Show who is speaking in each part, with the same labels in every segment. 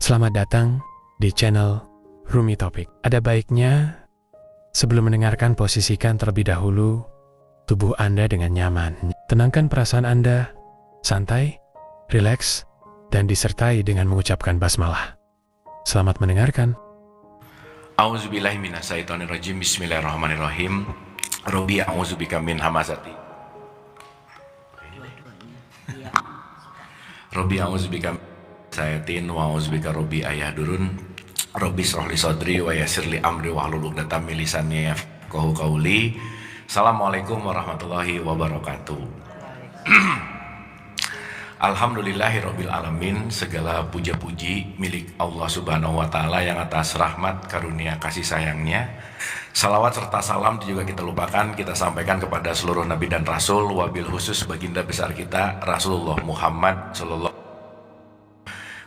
Speaker 1: Selamat datang di channel Rumi Topik. Ada baiknya sebelum mendengarkan, posisikan terlebih dahulu tubuh Anda dengan nyaman. Tenangkan perasaan Anda, santai, rileks, dan disertai dengan mengucapkan basmalah. Selamat mendengarkan.
Speaker 2: A'udzubillahi minasyaitonirrajim. Bismillahirrahmanirrahim. Rabbi a'udzubika min hamazati. Rabbi a'udzubika min sayatin wa a'udzubika rabbi ayahdurun. Rabbi shrahli sadri wa yassirli amri wahlul 'uqdatam min lisani yafqahu qawli. Assalamualaikum warahmatullahi wabarakatuh. Alhamdulillahirabbil alamin. Segala puja-puji milik Allah Subhanahu wa taala yang atas rahmat, karunia, kasih sayangnya. Salawat serta salam juga kita lupakan, kita sampaikan kepada seluruh nabi dan rasul, wabil khusus baginda besar kita Rasulullah Muhammad sallallahu,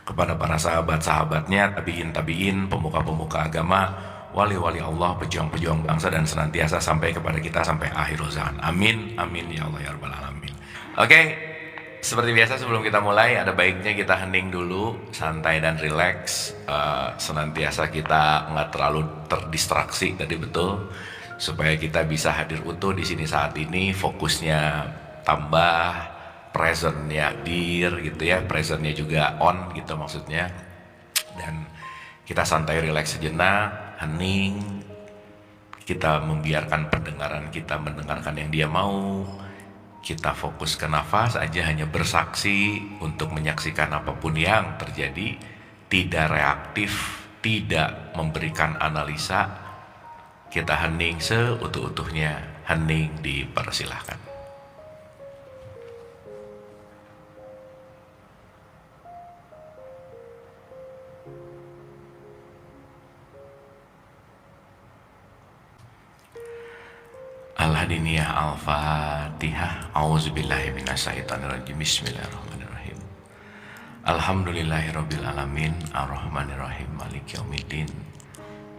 Speaker 2: kepada para sahabat-sahabatnya, tabiin, pemuka-pemuka agama, wali-wali Allah, pejuang-pejuang bangsa, dan senantiasa sampai kepada kita sampai akhir zaman. Amin, amin ya Allah ya rabbal alamin. Oke. Seperti biasa sebelum kita mulai, ada baiknya kita hening dulu, santai dan rileks, senantiasa kita nggak terlalu terdistraksi tadi, betul, supaya kita bisa hadir utuh di sini saat ini, fokusnya tambah, presentnya hadir gitu ya, presentnya juga on gitu maksudnya, dan kita santai rileks sejenak, hening, kita membiarkan pendengaran kita mendengarkan yang dia mau. Kita fokus ke nafas aja, hanya bersaksi untuk menyaksikan apapun yang terjadi, tidak reaktif, tidak memberikan analisa. Kita hening seutuh-utuhnya, hening dipersilahkan. Al-Hadiniyah Al-Fatihah. A'udzubillahi minasyaitonirrajim. Bismillahirrahmanirrahim. Alhamdulillahirabbil alamin, arrahmanirrahim, maliki yaumiddin.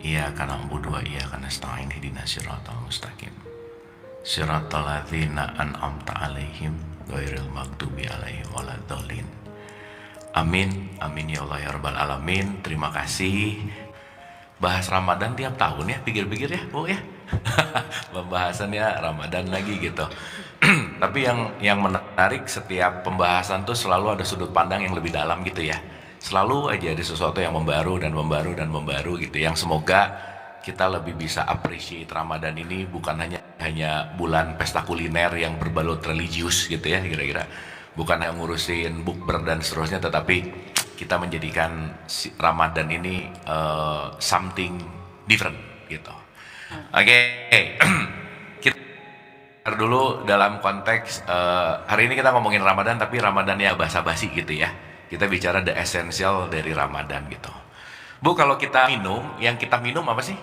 Speaker 2: Iyyaka na'budu wa iyyaka nasta'in, ihdinas siratal mustaqim. Siratal ladzina an'amta 'alaihim ghairil maghdubi 'alaihim waladdallin. Amin, amin ya Allah ya rabbal alamin. Terima kasih. Bahas Ramadan tiap tahun ya, pikir-pikir ya, Bu ya. Pembahasannya Ramadan lagi gitu. Tapi yang menarik, setiap pembahasan tuh selalu ada sudut pandang yang lebih dalam gitu ya. Selalu aja ada sesuatu yang membaru dan membaru dan membaru gitu. Yang semoga kita lebih bisa appreciate Ramadan ini bukan hanya bulan pesta kuliner yang berbalut religius gitu ya kira-kira. Bukan hanya ngurusin bukber dan seterusnya, tetapi kita menjadikan Ramadan ini something different gitu. Oke. Kita dulu dalam konteks hari ini kita ngomongin Ramadan, tapi Ramadan ya basa-basi gitu ya. Kita bicara the essential dari Ramadan gitu. Bu, kalau kita minum, yang kita minum apa sih?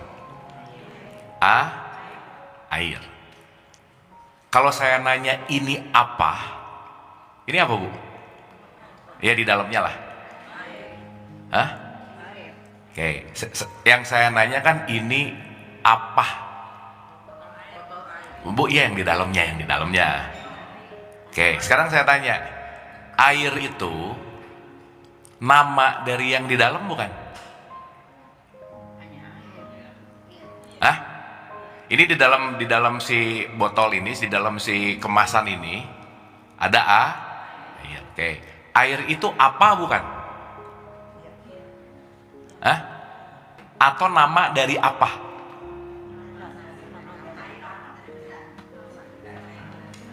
Speaker 2: Air. Kalau saya nanya ini apa? Ini apa, Bu? Ya di dalamnya lah. Hah? Oke. Yang saya nanya kan ini apa? Bu, iya yang di dalamnya. Oke, sekarang saya tanya, air itu nama dari yang di dalam bukan? Hah? Ini di dalam si botol ini, di dalam si kemasan ini ada air. Oke. Air itu apa bukan? Hah? Atau nama dari apa?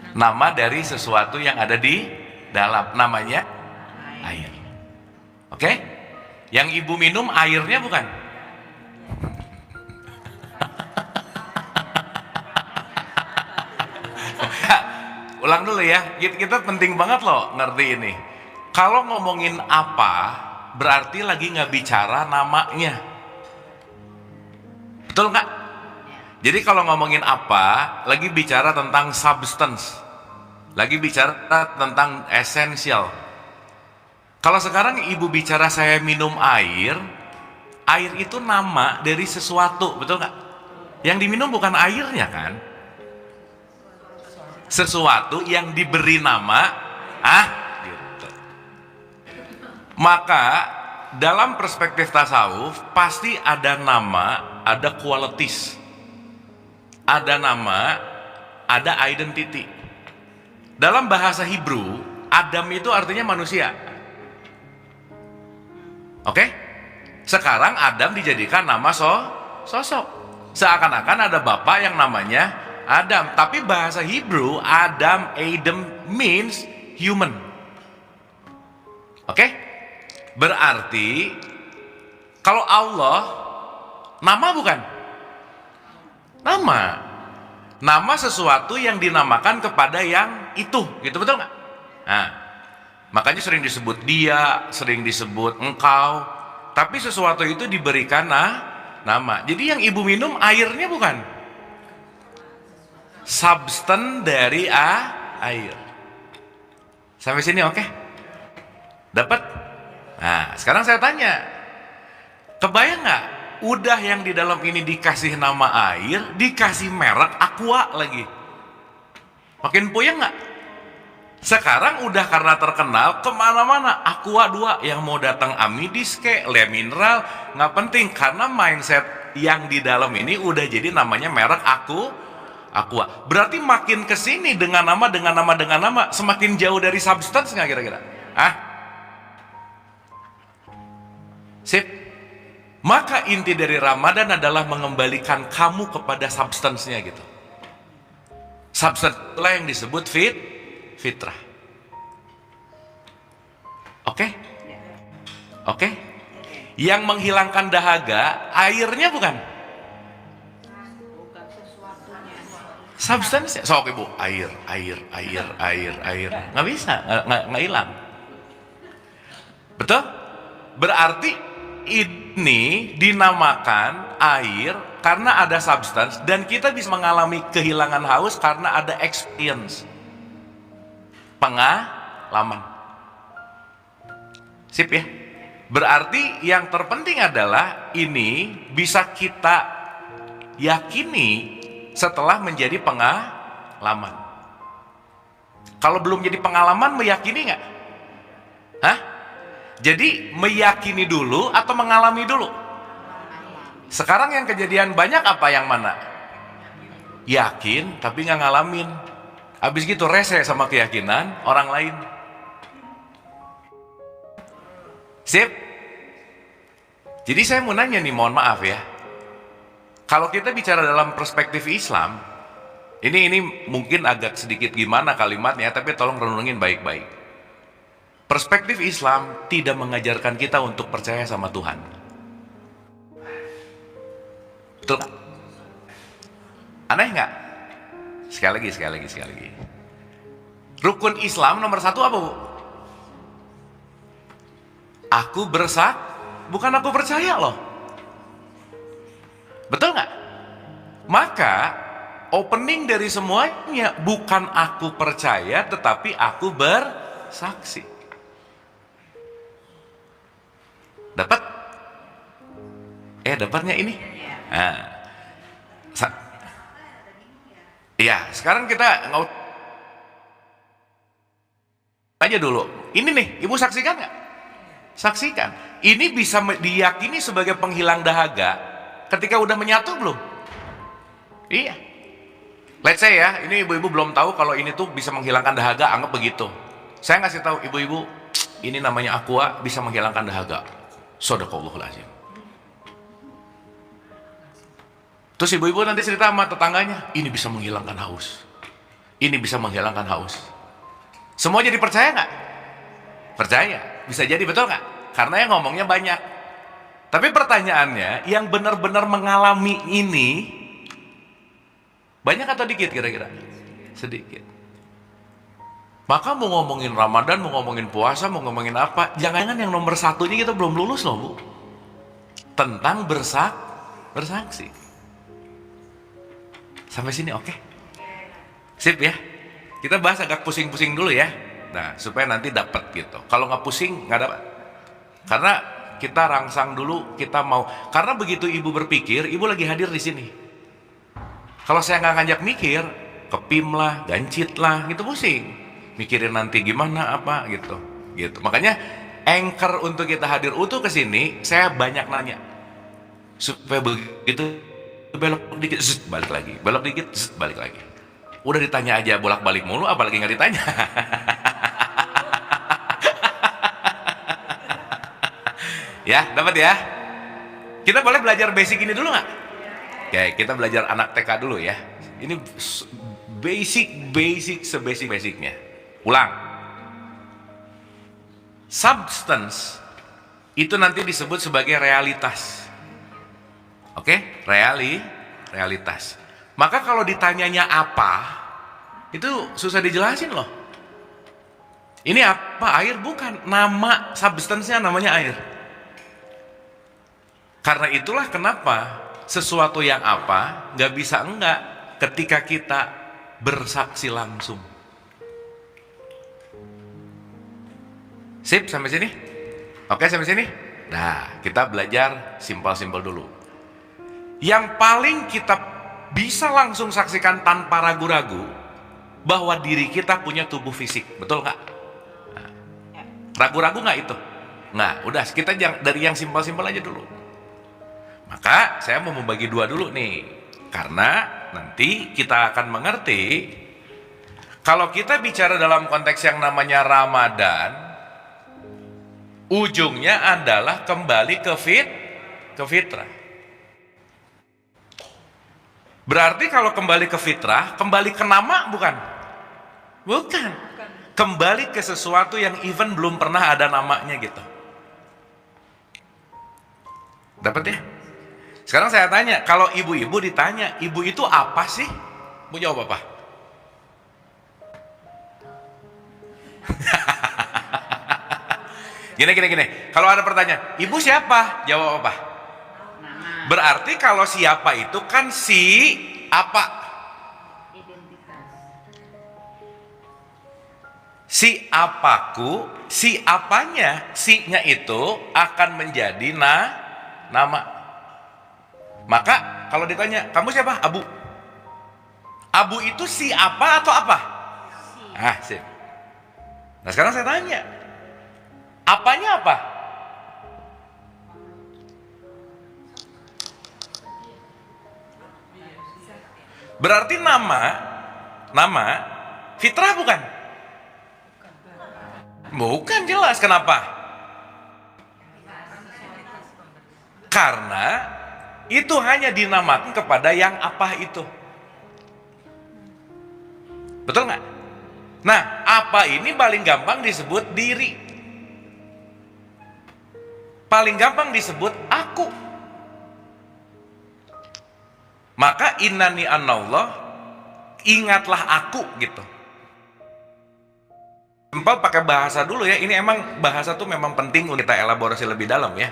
Speaker 2: Nama dari sesuatu yang ada di dalam, namanya air. Oke? Yang ibu minum airnya bukan? Ulang dulu ya, kita penting banget loh ngerti ini. Kalau ngomongin apa, berarti lagi nggak bicara namanya. Betul nggak? Jadi kalau ngomongin apa, lagi bicara tentang substance, lagi bicara tentang esensial. Kalau sekarang ibu bicara saya minum air, air itu nama dari sesuatu, betul nggak? Yang diminum bukan airnya kan? Sesuatu yang diberi nama, gitu. Maka dalam perspektif tasawuf pasti ada nama, ada qualities, ada nama, ada identity. Dalam bahasa Hebrew, Adam itu artinya manusia. Oke? Sekarang Adam dijadikan nama sosok. Seakan-akan ada bapak yang namanya Adam. Tapi bahasa Hebrew, Adam means human. Oke? Berarti kalau Allah nama bukan? Nama sesuatu yang dinamakan kepada yang itu, gitu, betul nggak? Nah, makanya sering disebut dia, sering disebut engkau, tapi sesuatu itu diberikan nama. Jadi yang ibu minum airnya bukan? Substan dari air. Sampai sini oke? Dapat? Nah, sekarang saya tanya, kebayang nggak? Udah yang di dalam ini dikasih nama air, dikasih merek Aqua lagi. Makin puyeng nggak? Sekarang udah karena terkenal kemana-mana Aqua 2, yang mau datang Amidis ke Le Mineral, nggak penting, karena mindset yang di dalam ini udah jadi namanya merek Aqua. Berarti makin kesini dengan nama, semakin jauh dari substance nggak kira-kira? Sip. Maka inti dari Ramadan adalah mengembalikan kamu kepada substance-nya gitu. Substance itulah yang disebut fitrah. Oke? Yang menghilangkan dahaga airnya bukan? Substance-nya. Sok ibu, air. Nggak bisa, nggak hilang. Betul? Berarti ini dinamakan air karena ada substance, dan kita bisa mengalami kehilangan haus karena ada experience, pengalaman. Sip ya? Berarti yang terpenting adalah ini bisa kita yakini setelah menjadi pengalaman. Kalau belum jadi pengalaman, meyakini nggak? Jadi meyakini dulu atau mengalami dulu? Sekarang yang kejadian banyak apa yang mana? Yakin tapi nggak ngalamin. Habis gitu rese sama keyakinan orang lain. Sip? Jadi saya mau nanya nih, mohon maaf ya. Kalau kita bicara dalam perspektif Islam, ini mungkin agak sedikit gimana kalimatnya, tapi tolong renungin baik-baik. Perspektif Islam tidak mengajarkan kita untuk percaya sama Tuhan. Betul? Aneh nggak? Sekali lagi. Rukun Islam nomor 1 apa, Bu? Aku bukan aku percaya loh. Betul nggak? Maka opening dari semuanya bukan aku percaya, tetapi aku bersaksi. Dapat? Dapatnya ini? Iya, sekarang kita aja dulu. Ini nih, Ibu saksikan nggak? Saksikan. Ini bisa diyakini sebagai penghilang dahaga ketika udah menyatu belum? Iya. Let's say ya, ini ibu-ibu belum tahu kalau ini tuh bisa menghilangkan dahaga, anggap begitu. Saya ngasih tahu ibu-ibu, ini namanya Aqua, bisa menghilangkan dahaga. Shadaqallahul azim. Terus ibu-ibu nanti cerita sama tetangganya, ini bisa menghilangkan haus. Ini bisa menghilangkan haus. Semua jadi percaya nggak? Percaya. Bisa jadi, betul nggak? Karena yang ngomongnya banyak. Tapi pertanyaannya, yang benar-benar mengalami ini banyak atau dikit kira-kira? Sedikit. Maka mau ngomongin Ramadan, mau ngomongin puasa, mau ngomongin apa, jangan-jangan yang nomor 1-nya kita belum lulus loh, Bu. Tentang bersaksi. Sampai sini oke? Sip ya? Kita bahas agak pusing-pusing dulu ya. Nah, supaya nanti dapat gitu. Kalau nggak pusing, nggak dapat. Karena kita rangsang dulu, kita mau. Karena begitu ibu berpikir, ibu lagi hadir di sini. Kalau saya nggak ngajak mikir, kepim lah, gancit lah, gitu pusing. Mikirin nanti gimana apa gitu. Makanya anchor untuk kita hadir utuh ke sini, saya banyak nanya. Supaya begitu belok dikit, balik lagi. Belok dikit, balik lagi. Udah ditanya aja bolak-balik mulu, apalagi nggak ditanya. Ya, dapat ya? Kita boleh belajar basic ini dulu nggak? Oke, kita belajar anak TK dulu ya. Ini basic sebasic-basicnya. Ulang. Substance itu nanti disebut sebagai realitas. Oke, realitas. Maka kalau ditanyanya apa, itu susah dijelasin loh. Ini apa? Air bukan. Nama substance-nya namanya air. Karena itulah kenapa sesuatu yang apa nggak bisa enggak ketika kita bersaksi langsung. Sip, sampai sini? Oke, sampai sini? Nah, kita belajar simpel-simpel dulu. Yang paling kita bisa langsung saksikan tanpa ragu-ragu bahwa diri kita punya tubuh fisik, betul nggak? Nah, ragu-ragu nggak itu? Nah, udah kita dari yang simpel-simpel aja dulu. Maka saya mau membagi dua dulu nih, karena nanti kita akan mengerti kalau kita bicara dalam konteks yang namanya Ramadan, ujungnya adalah kembali ke fitrah. Berarti kalau kembali ke fitrah, kembali ke nama bukan? Bukan. Kembali ke sesuatu yang even belum pernah ada namanya gitu. Dapat ya? Sekarang saya tanya, kalau ibu-ibu ditanya, ibu itu apa sih? Mau jawab apa? Gini. Kalau ada pertanyaan, ibu siapa? Jawab apa? Nama. Berarti kalau siapa itu kan si apa? Identitas. Si apaku, si apanya, si-nya itu akan menjadi nama. Maka kalau ditanya, kamu siapa? Abu. Abu itu si apa atau apa? Si. Sip. Nah sekarang saya tanya, apanya apa? Berarti nama fitrah bukan? Bukan, jelas. Kenapa? Karena itu hanya dinamakan kepada yang apa itu. Betul nggak? Nah, apa ini paling gampang disebut diri. Paling gampang disebut aku. Maka innani anallah, ingatlah aku gitu. Simpel pakai bahasa dulu ya. Ini emang bahasa tuh memang penting untuk kita elaborasi lebih dalam ya.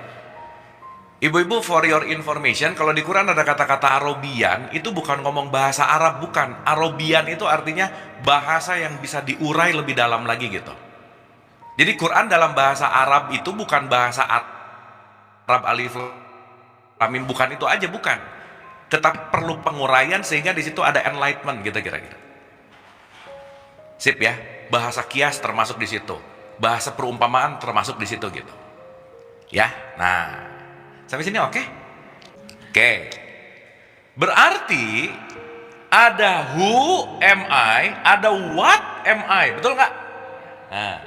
Speaker 2: Ibu-ibu, for your information, kalau di Quran ada kata-kata Arabian, itu bukan ngomong bahasa Arab, bukan. Arabian itu artinya bahasa yang bisa diurai lebih dalam lagi gitu. Jadi Quran dalam bahasa Arab itu bukan bahasa Arab alif lam mim, bukan itu aja, bukan. Tetap perlu penguraian sehingga di situ ada enlightenment gitu kira-kira. Sip ya, bahasa kias termasuk di situ, bahasa perumpamaan termasuk di situ gitu. Ya, nah. Sampai sini oke? Oke. Berarti ada who am I, ada what am I, betul nggak? Nah.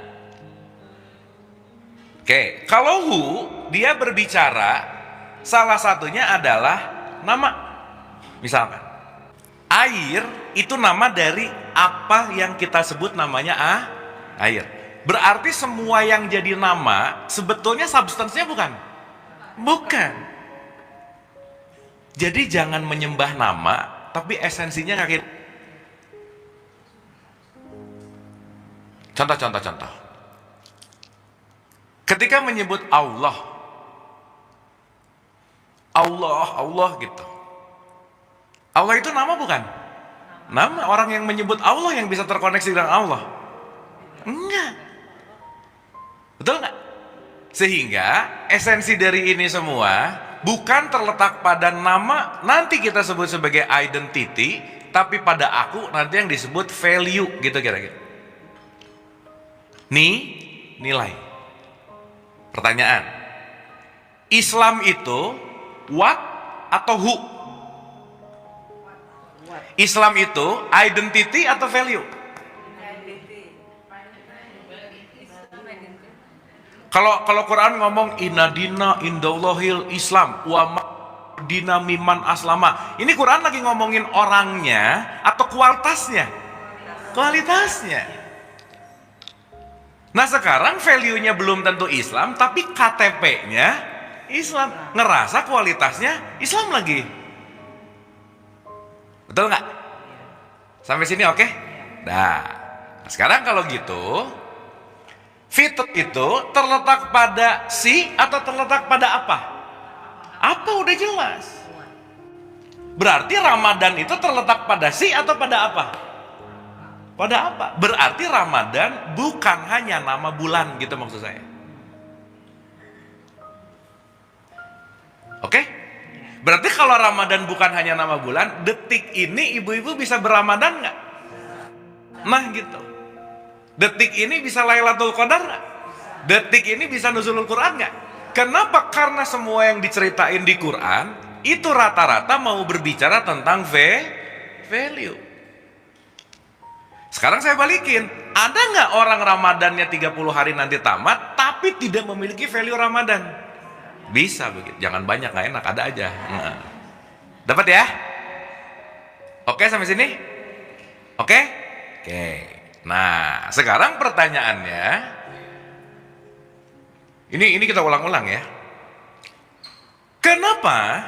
Speaker 2: Oke, kalau who dia berbicara, salah satunya adalah nama. Misalkan, air itu nama dari apa yang kita sebut namanya air. Berarti semua yang jadi nama sebetulnya substansinya bukan? Bukan. Jadi jangan menyembah nama, tapi esensinya kayak. Contoh. Ketika menyebut Allah gitu. Allah itu nama bukan? Nama. Orang yang menyebut Allah yang bisa terkoneksi dengan Allah. Enggak. Betul nggak? Sehingga esensi dari ini semua bukan terletak pada nama nanti kita sebut sebagai identity, tapi pada aku nanti yang disebut value gitu kira-kira. Nilai. Pertanyaan, Islam itu what atau who? Islam itu identity atau value? Kalau Quran ngomong inna dina indallahil Islam wa dina miman aslama. Ini Quran lagi ngomongin orangnya atau kualitasnya? Kualitasnya. Nah sekarang value-nya belum tentu Islam, tapi KTP-nya Islam. Ngerasa kualitasnya Islam lagi. Betul nggak? Sampai sini oke? Nah, sekarang kalau gitu, fitrah itu terletak pada si atau terletak pada apa? Apa udah jelas. Berarti Ramadan itu terletak pada si atau pada apa? Pada apa? Berarti Ramadan bukan hanya nama bulan gitu maksud saya. Oke? Berarti kalau Ramadan bukan hanya nama bulan, detik ini ibu-ibu bisa berRamadan nggak? Nah gitu. Detik ini bisa Lailatul Qadar nggak? Detik ini bisa nuzulul Quran nggak? Kenapa? Karena semua yang diceritain di Quran itu rata-rata mau berbicara tentang value. Sekarang saya balikin, ada nggak orang Ramadannya 30 hari nanti tamat tapi tidak memiliki value Ramadan? Bisa begitu, jangan banyak, nggak enak, ada aja. Dapat ya? Oke sampai sini? Oke? Oke. Nah, sekarang pertanyaannya, ini kita ulang-ulang ya. Kenapa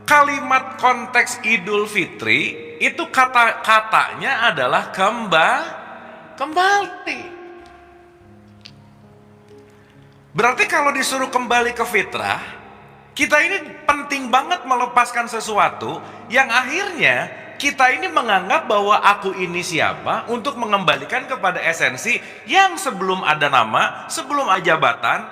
Speaker 2: kalimat konteks Idul Fitri itu katanya adalah kembali? Berarti kalau disuruh kembali ke fitrah, kita ini penting banget melepaskan sesuatu yang akhirnya kita ini menganggap bahwa aku ini siapa untuk mengembalikan kepada esensi yang sebelum ada nama, sebelum ada jabatan,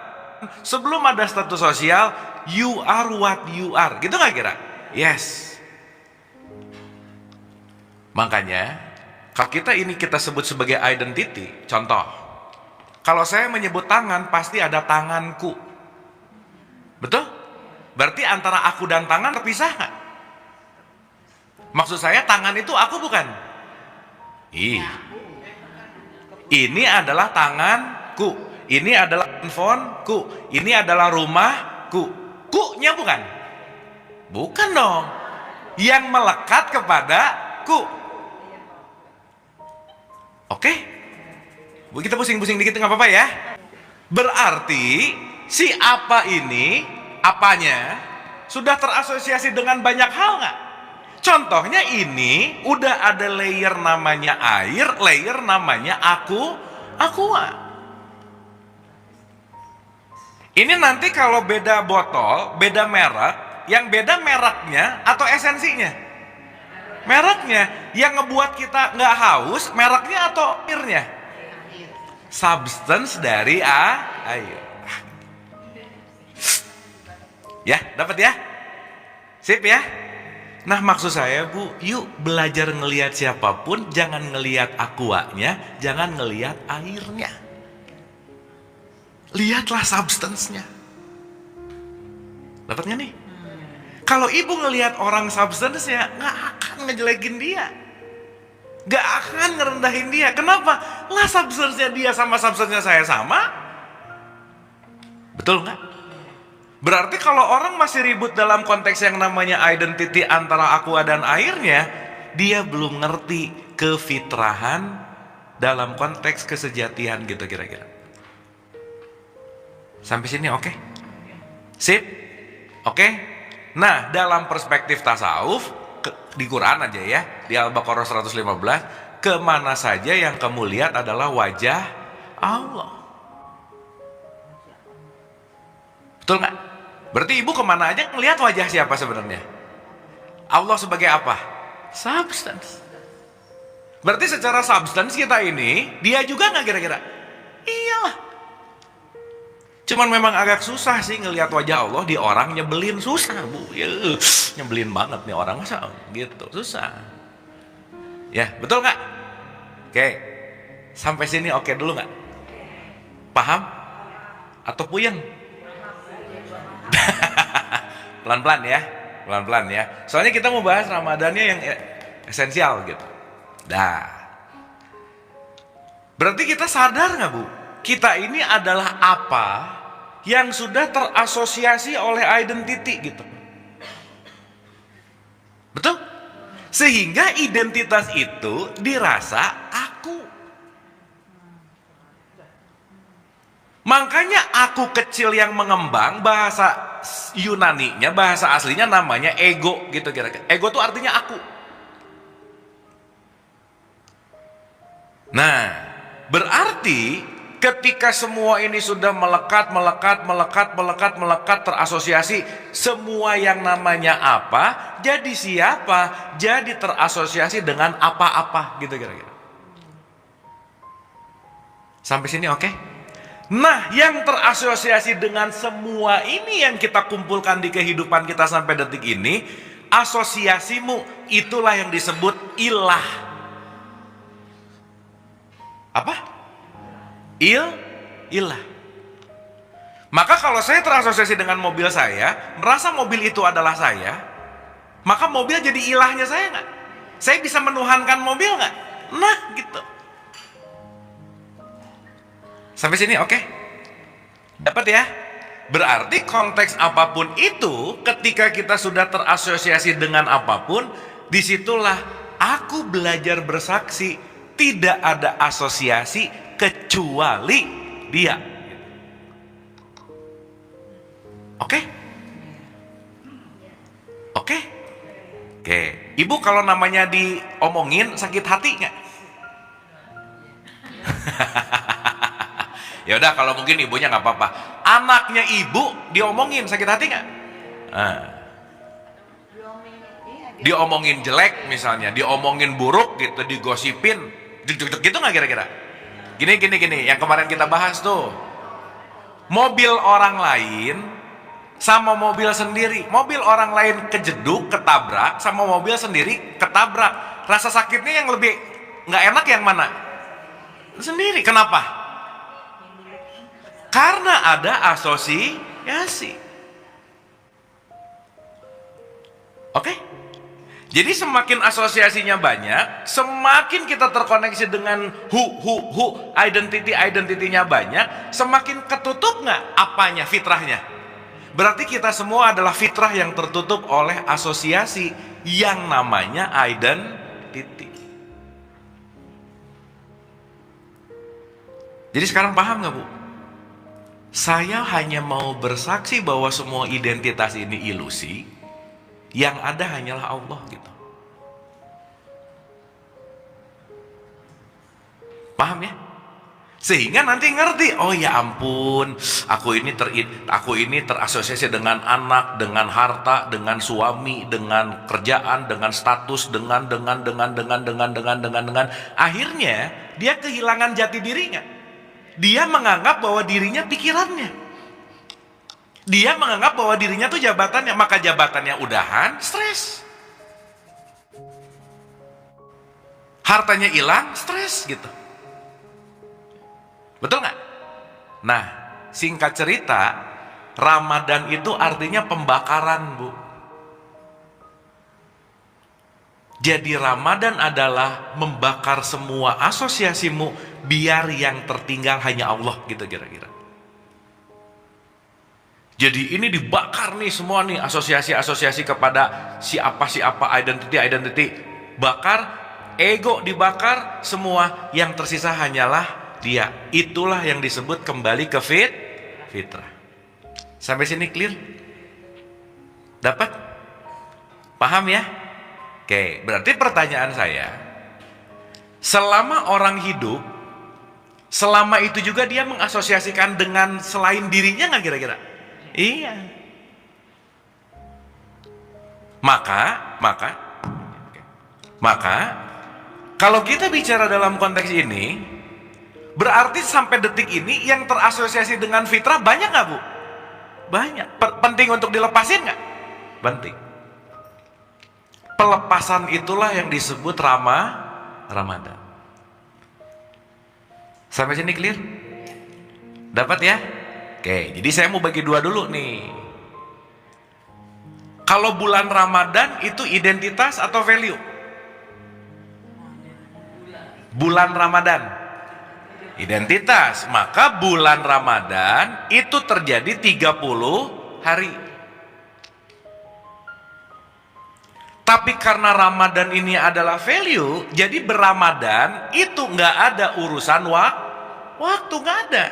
Speaker 2: sebelum ada status sosial, you are what you are. Gitu gak kira? Yes. Makanya kalau kita sebut sebagai identity, contoh, kalau saya menyebut tangan, pasti ada tanganku. Betul? Berarti antara aku dan tangan terpisah nggak? Maksud saya tangan itu aku bukan? Ini adalah tanganku. Ini adalah handphoneku. Ini adalah rumahku. Ku-nya bukan? Bukan dong. Yang melekat kepada ku. Oke? Kita pusing-pusing dikit nggak apa-apa ya. Berarti si apa ini, apanya sudah terasosiasi dengan banyak hal nggak? Contohnya ini udah ada layer namanya air, layer namanya aqua. Ini nanti kalau beda botol, beda merek, yang beda mereknya atau esensinya? Mereknya. Yang ngebuat kita nggak haus, mereknya atau airnya? Substance dari air. Ya, dapat ya? Sip ya? Nah, maksud saya, Bu, yuk belajar ngelihat siapapun, jangan ngelihat aquanya, jangan ngelihat airnya. Lihatlah substance-nya. Dapat nggak nih? Kalau ibu ngelihat orang substance-nya, nggak akan ngejelekin dia. Gak akan ngerendahin dia. Kenapa? Lah substance-nya dia sama substance-nya saya sama. Betul nggak? Berarti kalau orang masih ribut dalam konteks yang namanya identity antara aqua dan airnya, dia belum ngerti kefitrahan dalam konteks kesejatian gitu kira-kira. Sampai sini oke? Sip? Oke? Nah, dalam perspektif tasawuf, di Quran aja ya, di Al-Baqarah 115, kemana saja yang kamu lihat adalah wajah Allah. Betul nggak? Berarti ibu kemana aja ngelihat wajah siapa sebenarnya? Allah sebagai apa? Substance. Berarti secara substance kita ini, dia juga nggak kira-kira? Iyalah. Cuman memang agak susah sih ngelihat wajah Allah di orang, nyebelin, susah Bu. Nyebelin banget nih orang, masa gitu, susah. Ya, betul nggak? Oke, sampai sini oke dulu nggak? Paham? atau puyeng? Pelan-pelan ya, pelan-pelan ya. Soalnya kita mau bahas Ramadannya yang esensial gitu. Dah. Berarti kita sadar nggak Bu? Kita ini adalah apa yang sudah terasosiasi oleh identity gitu. Betul? Sehingga identitas itu dirasa aku. Makanya aku kecil yang mengembang, bahasa Yunaninya, bahasa aslinya namanya ego gitu kira-kira. Ego itu artinya aku. Nah, berarti ketika semua ini sudah melekat terasosiasi, semua yang namanya apa, jadi siapa, jadi terasosiasi dengan apa-apa gitu kira-kira. Sampai sini oke? Nah, yang terasosiasi dengan semua ini yang kita kumpulkan di kehidupan kita sampai detik ini, asosiasimu itulah yang disebut ilah. Apa? Ilah. Maka kalau saya terasosiasi dengan mobil saya, merasa mobil itu adalah saya, maka mobil jadi ilahnya saya nggak? Saya bisa menuhankan mobil nggak? Nah, gitu. Sampai sini oke? Dapat ya? Berarti konteks apapun itu, ketika kita sudah terasosiasi dengan apapun, disitulah aku belajar bersaksi, tidak ada asosiasi kecuali dia. Oke? Oke? Oke. Ibu kalau namanya diomongin sakit hati nggak? Ya udah, kalau mungkin ibunya nggak apa-apa. Anaknya ibu diomongin sakit hati nggak? Diomongin jelek misalnya, diomongin buruk gitu, digosipin, gitu nggak kira-kira? Gini, yang kemarin kita bahas tuh, mobil orang lain sama mobil sendiri. Mobil orang lain kejeduk, ketabrak, sama mobil sendiri ketabrak. Rasa sakitnya yang lebih nggak enak yang mana? Sendiri. Kenapa? Karena ada asosiasi. Oke? Jadi semakin asosiasinya banyak, semakin kita terkoneksi dengan identity-nya banyak, semakin ketutup nggak apanya, fitrahnya? Berarti kita semua adalah fitrah yang tertutup oleh asosiasi yang namanya identity. Jadi sekarang paham nggak Bu? Saya hanya mau bersaksi bahwa semua identitas ini ilusi, yang ada hanyalah Allah gitu. Paham ya? Sehingga nanti ngerti, oh ya ampun, aku ini terasosiasi dengan anak, dengan harta, dengan suami, dengan kerjaan, dengan status, dengan akhirnya dia kehilangan jati dirinya. Dia menganggap bahwa dirinya pikirannya. Dia menganggap bahwa dirinya tuh jabatannya, maka jabatannya udahan, stres. Hartanya hilang, stres gitu. Betul nggak? Nah, singkat cerita, Ramadan itu artinya pembakaran, Bu. Jadi Ramadan adalah membakar semua asosiasimu, biar yang tertinggal hanya Allah gitu kira-kira. Jadi ini dibakar nih semua nih, asosiasi-asosiasi kepada siapa identity, bakar, ego dibakar, semua yang tersisa hanyalah dia. Itulah yang disebut kembali ke fitrah. Sampai sini clear? Dapat? Paham ya? Oke, berarti pertanyaan saya, selama orang hidup, selama itu juga dia mengasosiasikan dengan selain dirinya nggak kira-kira? Iya. Maka kalau kita bicara dalam konteks ini, berarti sampai detik ini yang terasosiasi dengan fitrah banyak nggak Bu? Banyak. Penting untuk dilepasin nggak? Penting. Pelepasan itulah yang disebut Ramadan. Sampai sini clear? Dapat ya? Oke, jadi saya mau bagi dua dulu nih. Kalau bulan Ramadan itu identitas atau value? Bulan Ramadan identitas, maka bulan Ramadan itu terjadi 30 hari. Tapi karena Ramadan ini adalah value, jadi berRamadan itu nggak ada urusan waktu, nggak ada.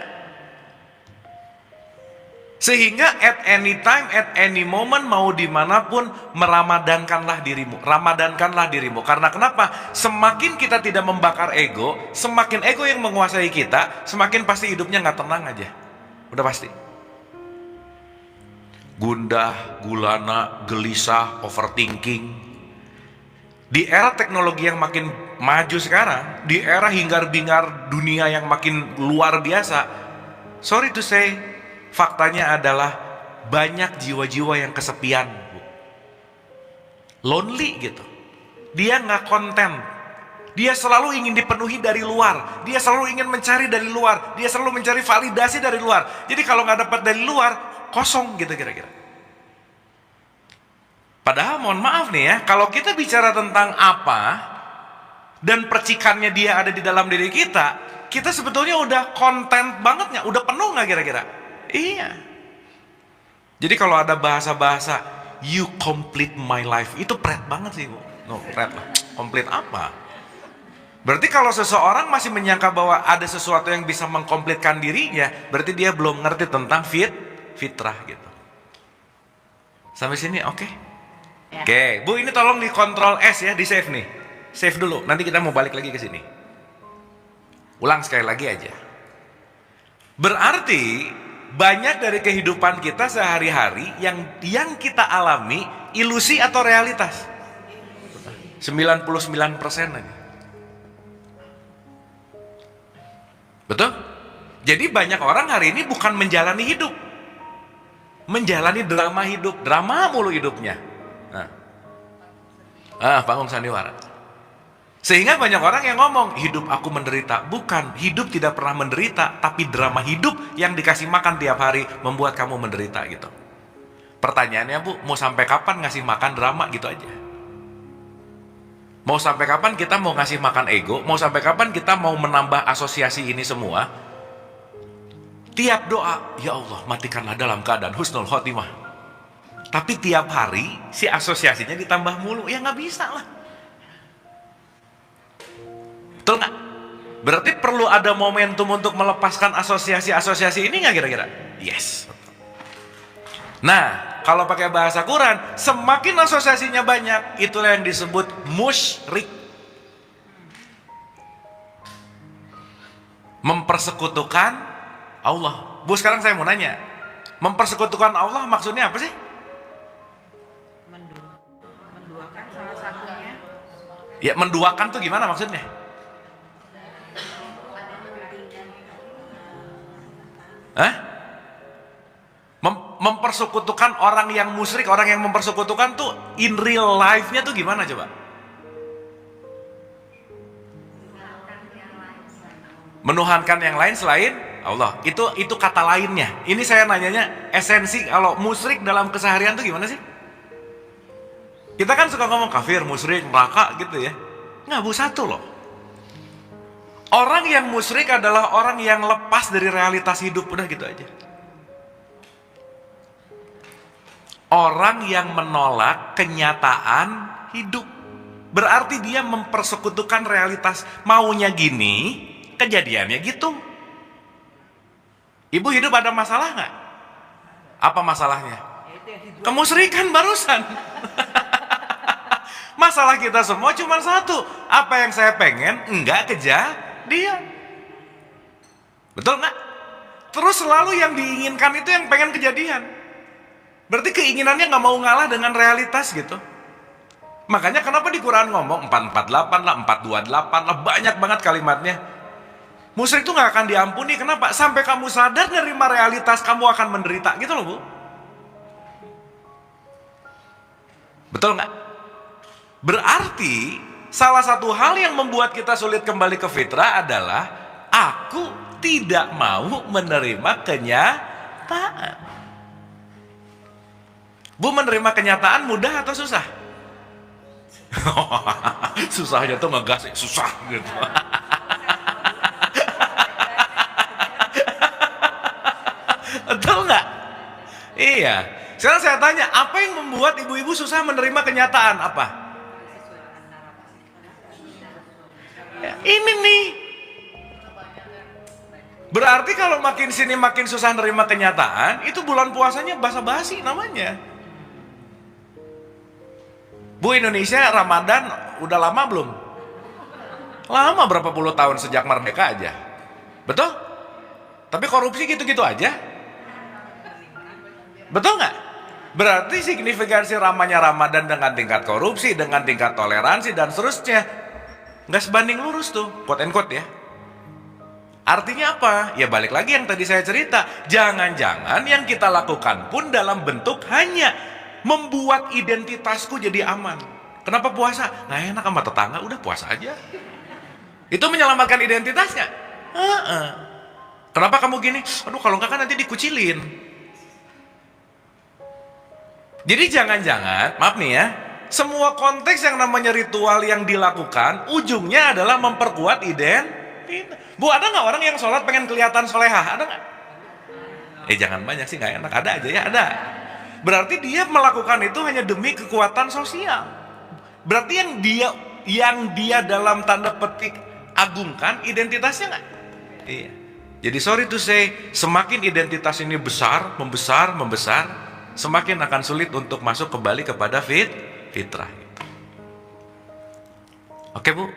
Speaker 2: Sehingga at any time, at any moment, mau dimanapun, meramadankanlah dirimu. Ramadankanlah dirimu. Karena kenapa? Semakin kita tidak membakar ego, semakin ego yang menguasai kita, semakin pasti hidupnya nggak tenang aja. Udah pasti. Gundah, gulana, gelisah, overthinking. Di era teknologi yang makin maju sekarang, di era hingar-bingar dunia yang makin luar biasa, sorry to say, faktanya adalah banyak jiwa-jiwa yang kesepian, Bu. Lonely gitu. Dia nggak konten. Dia selalu ingin dipenuhi dari luar. Dia selalu ingin mencari dari luar. Dia selalu mencari validasi dari luar. Jadi kalau nggak dapat dari luar, kosong gitu kira-kira. Padahal mohon maaf nih ya, kalau kita bicara tentang apa dan percikannya dia ada di dalam diri kita sebetulnya udah konten banget nggak? Udah penuh nggak kira-kira? Iya. Jadi kalau ada bahasa-bahasa you complete my life, itu pret banget sih, Bu. No, pret lah. Complete apa? Berarti kalau seseorang masih menyangka bahwa ada sesuatu yang bisa mengkomplitkan dirinya, berarti dia belum ngerti tentang fitrah gitu. Sampai sini oke? Ya. Oke, Bu, ini tolong dikontrol S ya, di save nih. Save dulu, nanti kita mau balik lagi ke sini. Ulang sekali lagi aja. Berarti banyak dari kehidupan kita sehari-hari yang kita alami ilusi atau realitas? 99% aja. Betul? Jadi banyak orang hari ini bukan menjalani hidup, menjalani drama hidup, drama mulu hidupnya. Panggung sandiwara. Sehingga banyak orang yang ngomong, hidup aku menderita. Bukan, hidup tidak pernah menderita, tapi drama hidup yang dikasih makan tiap hari membuat kamu menderita gitu. Pertanyaannya, Bu, mau sampai kapan ngasih makan drama gitu aja? Mau sampai kapan kita mau ngasih makan ego? Mau sampai kapan kita mau menambah asosiasi ini semua? Tiap doa, ya Allah, matikanlah dalam keadaan husnul khotimah. Tapi tiap hari si asosiasinya ditambah mulu, ya nggak bisa lah. Betul nggak? Berarti perlu ada momentum untuk melepaskan asosiasi-asosiasi ini nggak kira-kira? Yes. Nah, kalau pakai bahasa Quran, semakin asosiasinya banyak, itulah yang disebut musyrik. Mempersekutukan Allah. Bu, sekarang saya mau nanya, mempersekutukan Allah maksudnya apa sih?
Speaker 3: Menduakan salah satunya.
Speaker 2: Ya, menduakan tuh gimana maksudnya? Hah? Mempersekutukan orang yang musyrik, orang yang mempersekutukan tuh in real life-nya tuh gimana coba? Menuhankan yang lain selain Allah. Itu kata lainnya. Ini saya nanyanya esensi kalau musyrik dalam keseharian tuh gimana sih? Kita kan suka ngomong kafir, musyrik, neraka gitu ya. Nggak, Bu, satu loh. Orang yang musyrik adalah orang yang lepas dari realitas hidup, udah gitu aja. Orang yang menolak kenyataan hidup. Berarti dia mempersekutukan realitas. Maunya gini, kejadiannya gitu. Ibu hidup ada masalah nggak? Apa masalahnya? Kemusyrikan barusan. Masalah kita semua cuma satu. Apa yang saya pengen enggak kejadian. Betul nggak? Terus selalu yang diinginkan itu yang pengen kejadian. Berarti keinginannya nggak mau ngalah dengan realitas gitu. Makanya kenapa di Quran ngomong 448 lah, 428 lah, banyak banget kalimatnya. Musyrik itu nggak akan diampuni. Kenapa? Sampai kamu sadar nerima realitas kamu akan menderita gitu loh, Bu. Betul nggak? Berarti salah satu hal yang membuat kita sulit kembali ke fitrah adalah aku tidak mau menerima kenyataan. kenyataan. Bu, menerima kenyataan mudah atau susah? Susahnya tuh ngegas, susah gitu. Betul nggak? Iya. Sekarang saya tanya, apa yang membuat ibu-ibu susah menerima kenyataan? Apa? Ya, ini nih. Berarti kalau makin sini makin susah menerima kenyataan, itu bulan puasanya basa-basi namanya. Bu, Indonesia Ramadan udah lama belum? Lama, berapa puluh tahun sejak merdeka aja. Betul? Tapi korupsi gitu-gitu aja. Betul nggak? Berarti signifikansi ramanya Ramadan dengan tingkat korupsi, dengan tingkat toleransi dan seterusnya nggak sebanding lurus tuh, quote and quote ya. Artinya apa? Ya balik lagi yang tadi saya cerita, jangan-jangan yang kita lakukan pun dalam bentuk hanya membuat identitasku jadi aman. Kenapa puasa? Nggak enak sama tetangga, udah puasa aja. Itu menyelamatkan identitas nggak? Kenapa kamu gini? Aduh, kalau nggak kan nanti dikucilin. Jadi jangan-jangan, maaf nih ya, semua konteks yang namanya ritual yang dilakukan ujungnya adalah memperkuat identitas. Bu, ada nggak orang yang sholat pengen kelihatan solehah? Ada nggak? Jangan banyak sih, nggak enak. Ada aja ya, ada. Berarti dia melakukan itu hanya demi kekuatan sosial. Berarti yang dia dalam tanda petik agungkan identitasnya nggak? Iya. Jadi sorry to say, semakin identitas ini besar, membesar, semakin akan sulit untuk masuk kembali kepada fitrah. Oke Bu?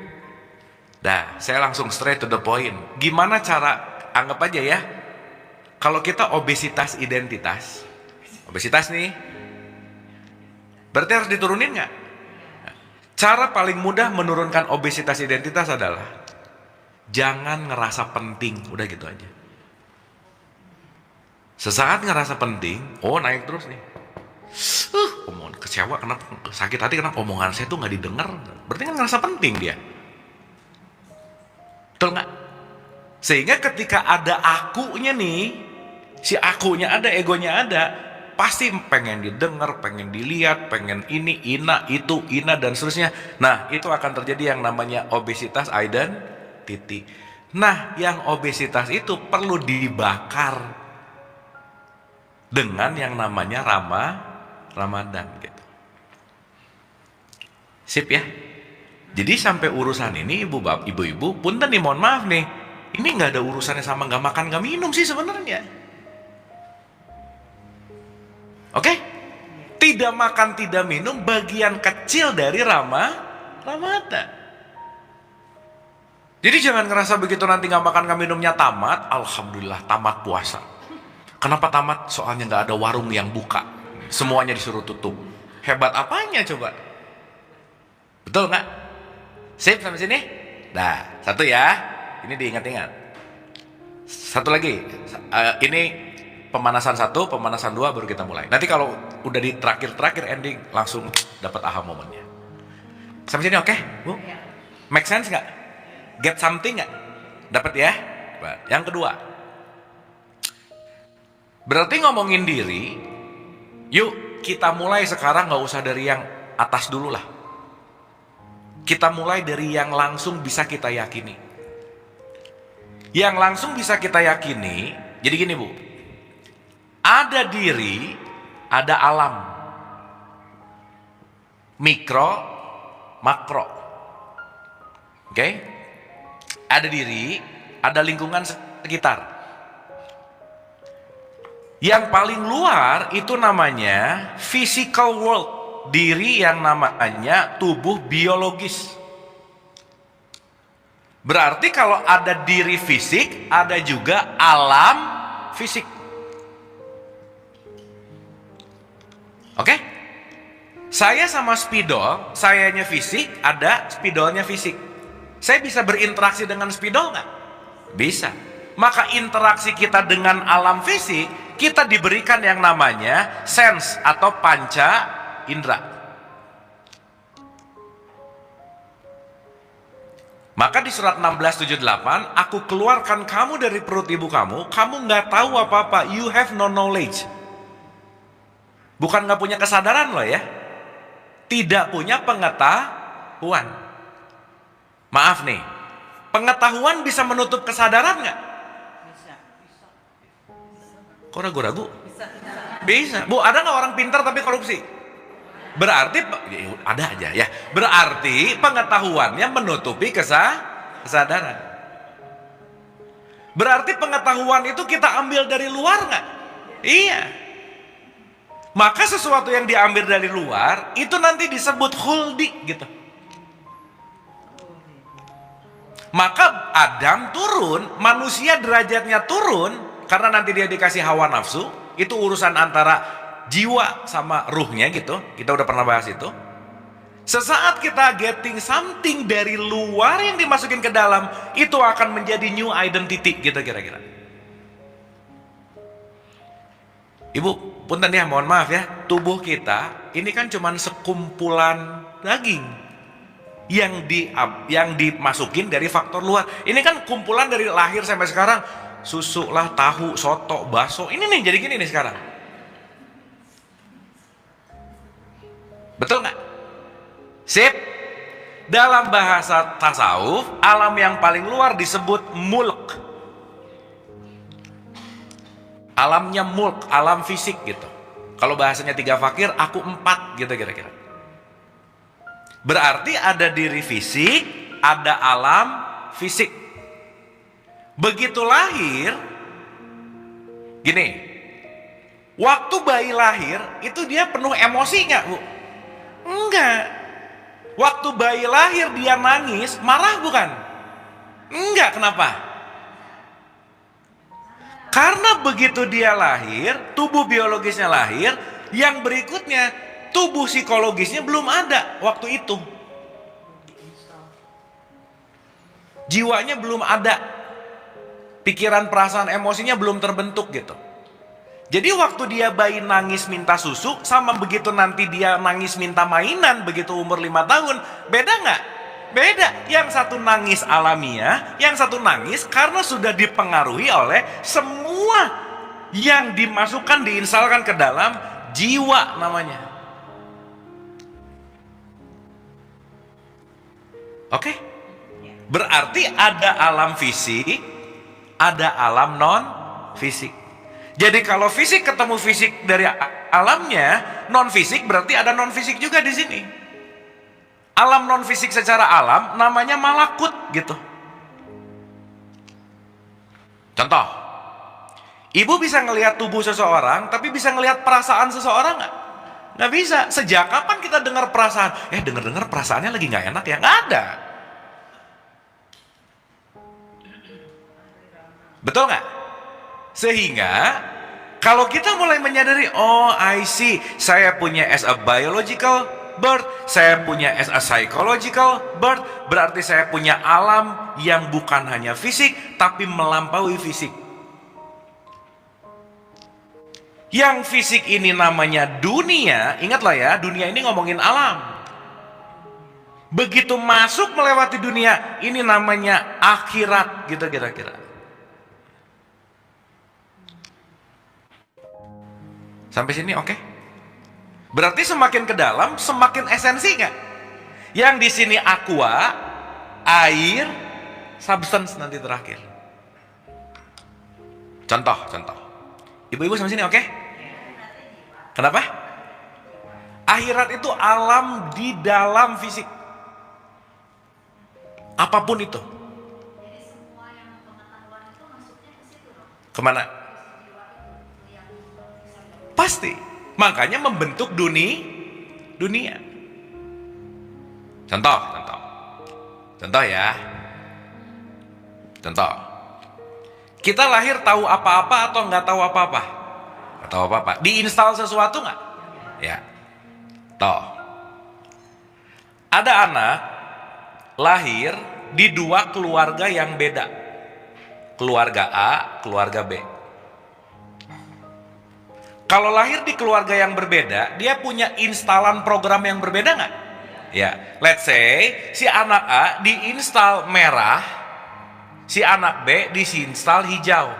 Speaker 2: Nah, saya langsung straight to the point. Gimana cara, anggap aja ya, kalau kita obesitas identitas, obesitas nih, berarti harus diturunin nggak? Cara paling mudah menurunkan obesitas identitas adalah jangan ngerasa penting, udah gitu aja. Sesaat ngerasa penting, naik terus nih. Omongan kecewa, kenapa sakit hati, kenapa omongan saya tuh nggak didengar? Berarti kan ngerasa penting dia. Betul nggak? Sehingga ketika ada akunya nih, si akunya ada, egonya ada, pasti pengen didengar, pengen dilihat, pengen ini, ina, itu, ina, dan seterusnya. Nah, itu akan terjadi yang namanya obesitas identity. Nah, yang obesitas itu perlu dibakar dengan yang namanya Ramadan gitu. Sip ya. Jadi sampai urusan ini ibu-ibu, punten nih, mohon maaf nih, ini nggak ada urusannya sama nggak makan nggak minum sih sebenarnya. Oke? Tidak makan tidak minum bagian kecil dari Ramadan. Jadi jangan ngerasa begitu nanti nggak makan nggak minumnya tamat, alhamdulillah tamat puasa. Kenapa tamat? Soalnya nggak ada warung yang buka, semuanya disuruh tutup. Hebat apanya coba? Betul nggak? Sip sampai sini? Nah, satu ya, ini diingat-ingat. Satu lagi, ini pemanasan 1, pemanasan 2 baru kita mulai. Nanti kalau udah di terakhir ending langsung dapat aha momennya. Sampai sini oke, Bu? Make sense nggak? Get something nggak? Dapat ya? Yang kedua, berarti ngomongin diri, yuk kita mulai sekarang, nggak usah dari yang atas dulu lah. Kita mulai dari yang langsung bisa kita yakini. Yang langsung bisa kita yakini, jadi gini Bu, ada diri, ada alam, mikro, makro. Oke? Ada diri, ada lingkungan sekitar. Yang paling luar itu namanya physical world, diri yang namanya tubuh biologis. Berarti kalau ada diri fisik, ada juga alam fisik. Oke? Saya sama spidol, sayanya fisik, ada spidolnya fisik. Saya bisa berinteraksi dengan spidol nggak? Bisa. Maka interaksi kita dengan alam fisik, kita diberikan yang namanya sense atau panca indra. Maka di surat 16:78, aku keluarkan kamu dari perut ibu kamu nggak tahu apa-apa, you have no knowledge. Bukan nggak punya kesadaran loh ya, tidak punya pengetahuan. Maaf nih, pengetahuan bisa menutup kesadaran nggak?
Speaker 3: Bisa.
Speaker 2: Kok ragu-ragu? Bisa. Bu, ada nggak orang pintar tapi korupsi? Berarti ya, ada aja ya. Berarti pengetahuannya menutupi kesadaran. Berarti pengetahuan itu kita ambil dari luar nggak? Iya. Maka sesuatu yang diambil dari luar itu nanti disebut khuldi gitu. Maka Adam turun, manusia derajatnya turun karena nanti dia dikasih hawa nafsu. Itu urusan antara jiwa sama ruhnya gitu. Kita udah pernah bahas itu. Sesaat kita getting something dari luar yang dimasukin ke dalam, itu akan menjadi new identity gitu kira-kira. Ibu, punten ya, mohon maaf ya, tubuh kita ini kan cuman sekumpulan daging yang dimasukin dari faktor luar. Ini kan kumpulan dari lahir sampai sekarang, susu lah, tahu, soto, bakso. Ini nih jadi gini nih sekarang. Betul nggak? Sip. Dalam bahasa tasawuf, alam yang paling luar disebut mulk. Alamnya mulk, alam fisik gitu. Kalau bahasanya tiga fakir, aku 4 gitu kira-kira. Berarti ada diri fisik, ada alam fisik. Begitu lahir, gini, waktu bayi lahir, itu dia penuh emosi nggak, Bu? Enggak. Waktu bayi lahir dia nangis, marah bukan? Enggak, kenapa? Karena begitu dia lahir, tubuh biologisnya lahir, yang berikutnya tubuh psikologisnya belum ada waktu itu. Jiwanya belum ada. Pikiran, perasaan, emosinya belum terbentuk gitu. Jadi waktu dia bayi nangis minta susu, sama begitu nanti dia nangis minta mainan begitu umur 5 tahun, beda nggak? Beda. Yang satu nangis alamiah, yang satu nangis karena sudah dipengaruhi oleh semua yang dimasukkan, diinstalkan ke dalam jiwa namanya. Oke? Berarti ada alam fisik, ada alam non fisik. Jadi kalau fisik ketemu fisik dari alamnya, non fisik berarti ada non fisik juga di sini. Alam non fisik secara alam namanya malakut gitu. Contoh, ibu bisa ngelihat tubuh seseorang, tapi bisa ngelihat perasaan seseorang nggak? Nggak bisa. Sejak kapan kita dengar perasaan? Dengar perasaannya lagi nggak enak ya? Nggak ada. Betul nggak? Sehingga kalau kita mulai menyadari, oh I see, saya punya as a biological birth, saya punya as a psychological birth, berarti saya punya alam yang bukan hanya fisik, tapi melampaui fisik. Yang fisik ini namanya dunia, ingatlah ya, dunia ini ngomongin alam. Begitu masuk melewati dunia, ini namanya akhirat gitu kira-kira. Sampai sini oke? Berarti semakin ke dalam semakin esensi nggak? Yang di sini aqua, air, substance nanti terakhir. Contoh. Ibu-ibu sampai sini oke? Kenapa? Akhirat itu alam di dalam fisik. Apapun itu. Kemana? Pasti. Makanya membentuk dunia. Contoh ya. Contoh. Kita lahir tahu apa-apa atau nggak tahu apa-apa? Nggak tahu apa-apa. Diinstal sesuatu nggak? Ya. Toh. Ada anak lahir di 2 keluarga yang beda. Keluarga A, keluarga B. Kalau lahir di keluarga yang berbeda, dia punya instalan program yang berbeda nggak? Ya, let's say si anak A diinstal merah, si anak B diinstal hijau.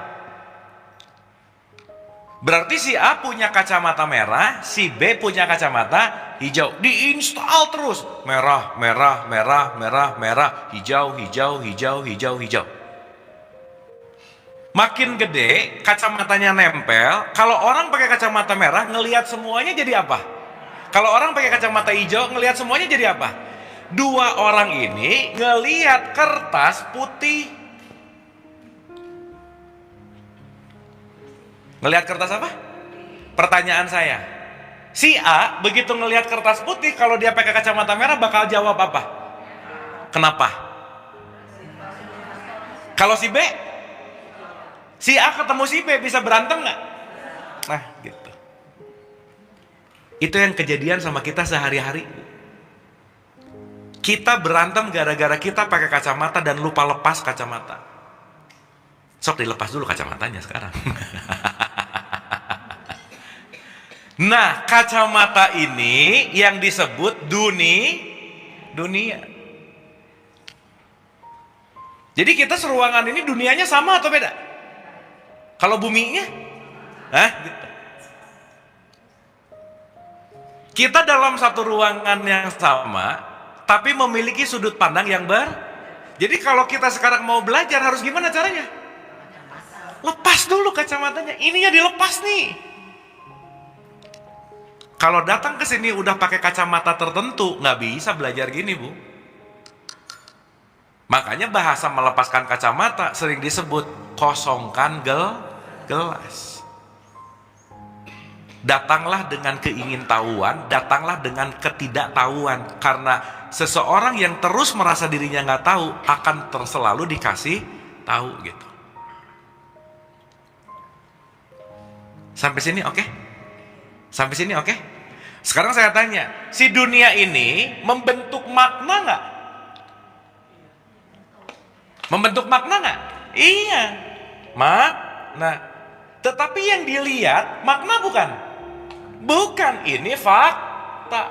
Speaker 2: Berarti si A punya kacamata merah, si B punya kacamata hijau. Diinstal terus. Merah, merah, merah, merah, merah, hijau, hijau, hijau, hijau, hijau. Makin gede, kacamatanya nempel. Kalau orang pakai kacamata merah, ngelihat semuanya jadi apa? Kalau orang pakai kacamata hijau, ngelihat semuanya jadi apa? Dua orang ini ngelihat kertas putih. Ngelihat kertas apa? Pertanyaan saya. Si A begitu ngelihat kertas putih, kalau dia pakai kacamata merah bakal jawab apa? Kenapa? Kalau si B? Si A ketemu si B bisa berantem nggak? Nah, gitu. Itu yang kejadian sama kita sehari-hari. Kita berantem gara-gara kita pakai kacamata dan lupa lepas kacamata. Sok dilepas dulu kacamatanya sekarang. Nah, kacamata ini yang disebut dunia. Jadi kita seruangan ini dunianya sama atau beda? Kalau buminya? Hah? Gitu. Kita dalam satu ruangan yang sama, tapi memiliki sudut pandang yang Jadi kalau kita sekarang mau belajar harus gimana caranya? Lepas dulu kacamatanya, ininya dilepas nih. Kalau datang ke sini udah pakai kacamata tertentu, nggak bisa belajar gini, Bu. Makanya bahasa melepaskan kacamata sering disebut kosongkan gelas. Datanglah dengan keingintahuan, datanglah dengan ketidaktahuan. Karena seseorang yang terus merasa dirinya nggak tahu akan selalu dikasih tahu gitu. Sampai sini oke? Sampai sini oke? Sekarang saya tanya, si dunia ini membentuk makna nggak? Membentuk makna nggak? Iya, makna. Tetapi yang dilihat makna bukan? Bukan, ini fakta.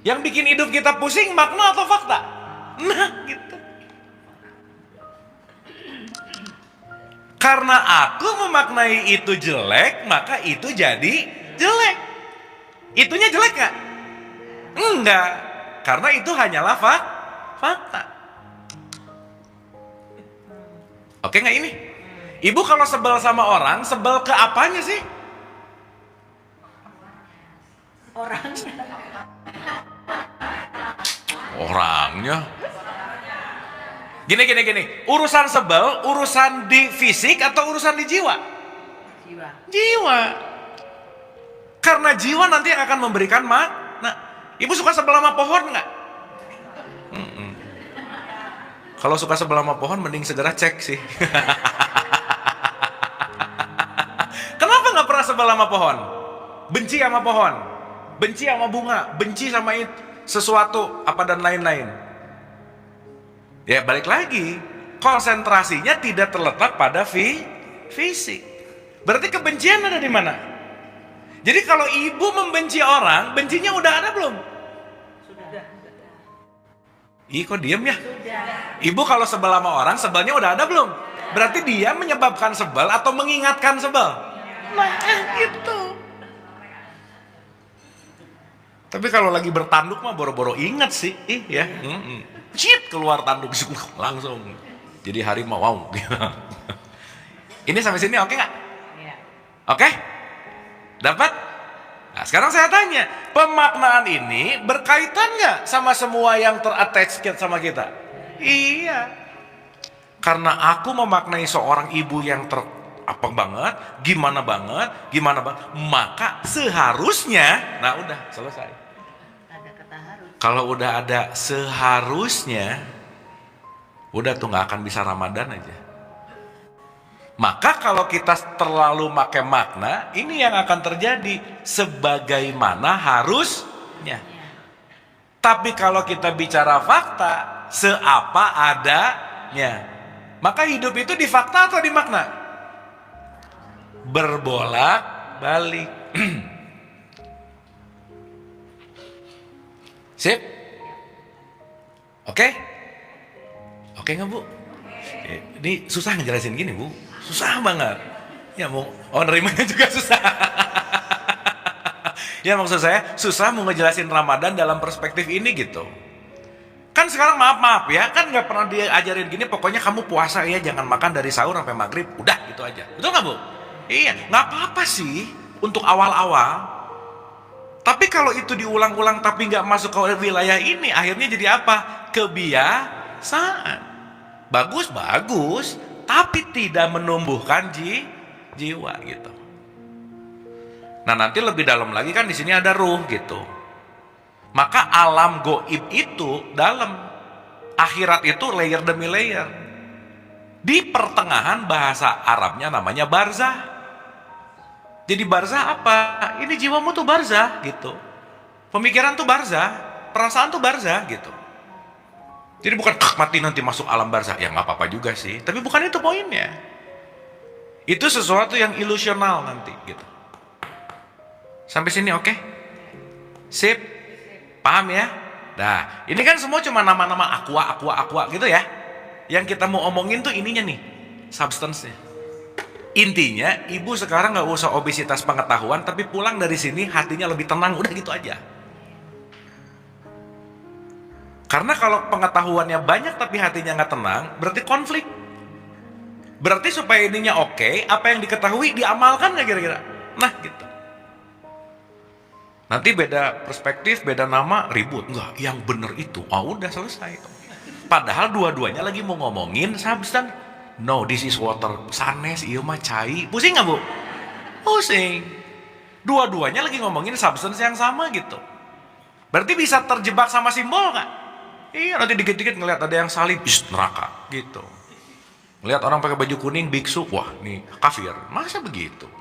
Speaker 2: Yang bikin hidup kita pusing makna atau fakta? Nah, gitu. Karena aku memaknai itu jelek, maka itu jadi jelek. Itunya jelek gak? Enggak. Karena itu hanyalah fakta. Oke gak ini? Ibu kalau sebel sama orang, sebel ke apanya sih? Orangnya. Gini. Urusan sebel, urusan di fisik atau urusan di jiwa? Jiwa. Karena jiwa nanti yang akan memberikan makna. Ibu suka sebel sama pohon nggak? Kalau suka sebelah sama pohon, mending segera cek sih. Kenapa nggak pernah sebelah sama pohon? Benci sama pohon, benci sama bunga, benci sama itu, sesuatu apa dan lain-lain. Ya balik lagi, konsentrasinya tidak terletak pada fisik. Berarti kebencian ada di mana? Jadi kalau ibu membenci orang, bencinya udah ada belum? Ih kok diem ya? Ibu kalau sebel sama orang, sebelnya udah ada belum? Berarti dia menyebabkan sebel atau mengingatkan sebel? Nah gitu. Tapi kalau lagi bertanduk mah boro-boro ingat sih, ya. Cit keluar tanduk langsung. Jadi harimau, wow. Ini sampai sini oke nggak? Oke? Dapat? Nah, sekarang saya tanya, pemaknaan ini berkaitan nggak sama semua yang terattach sama kita? Iya. Karena aku memaknai seorang ibu yang gimana banget, maka seharusnya, nah udah selesai. Kalau udah ada seharusnya, udah tuh nggak akan bisa Ramadan aja. Maka kalau kita terlalu pakai makna, ini yang akan terjadi sebagaimana harusnya. Tapi kalau kita bicara fakta, seapa adanya, maka hidup itu di fakta atau di makna? Berbolak-balik. Sip? Oke? Oke nggak Bu? Ini susah ngejelasin gini Bu, susah banget. Ya mau, nerimanya juga susah. Ya maksud saya, susah mau ngejelasin Ramadan dalam perspektif ini gitu. Kan sekarang maaf ya, kan nggak pernah diajarin gini, pokoknya kamu puasa ya, jangan makan dari sahur sampai maghrib, udah gitu aja. Betul nggak Bu? Iya, nggak apa-apa sih untuk awal-awal. Tapi kalau itu diulang-ulang tapi nggak masuk ke wilayah ini, akhirnya jadi apa? Kebiasaan. Bagus, tapi tidak menumbuhkan jiwa gitu. Nah nanti lebih dalam lagi kan di sini ada ruh gitu. Maka alam goib itu dalam, akhirat itu layer demi layer. Di pertengahan bahasa Arabnya namanya barzah. Jadi barzah apa? Ini jiwamu tuh barzah gitu. Pemikiran tuh barzah, perasaan tuh barzah gitu. Jadi bukan mati nanti masuk alam barzah, ya nggak apa-apa juga sih. Tapi bukan itu poinnya. Itu sesuatu yang ilusional nanti gitu. Sampai sini oke? Sip? Paham ya? Nah, ini kan semua cuma nama-nama aqua gitu ya. Yang kita mau omongin tuh ininya nih, substance-nya. Intinya, ibu sekarang nggak usah obesitas pengetahuan, tapi pulang dari sini hatinya lebih tenang, udah gitu aja. Karena kalau pengetahuannya banyak tapi hatinya nggak tenang, berarti konflik. Berarti supaya ininya oke, apa yang diketahui diamalkan nggak kira-kira? Nah gitu. Nanti beda perspektif, beda nama, ribut. Enggak, yang bener itu. Oh udah selesai. Padahal dua-duanya lagi mau ngomongin substance. No, this is water. Sanes, iya mah cai. Pusing nggak Bu? Pusing. Dua-duanya lagi ngomongin substance yang sama gitu. Berarti bisa terjebak sama simbol nggak? Iya, nanti dikit-dikit ngelihat ada yang salib, neraka gitu. Ngelihat orang pakai baju kuning, biksu, wah nih kafir. Masa begitu?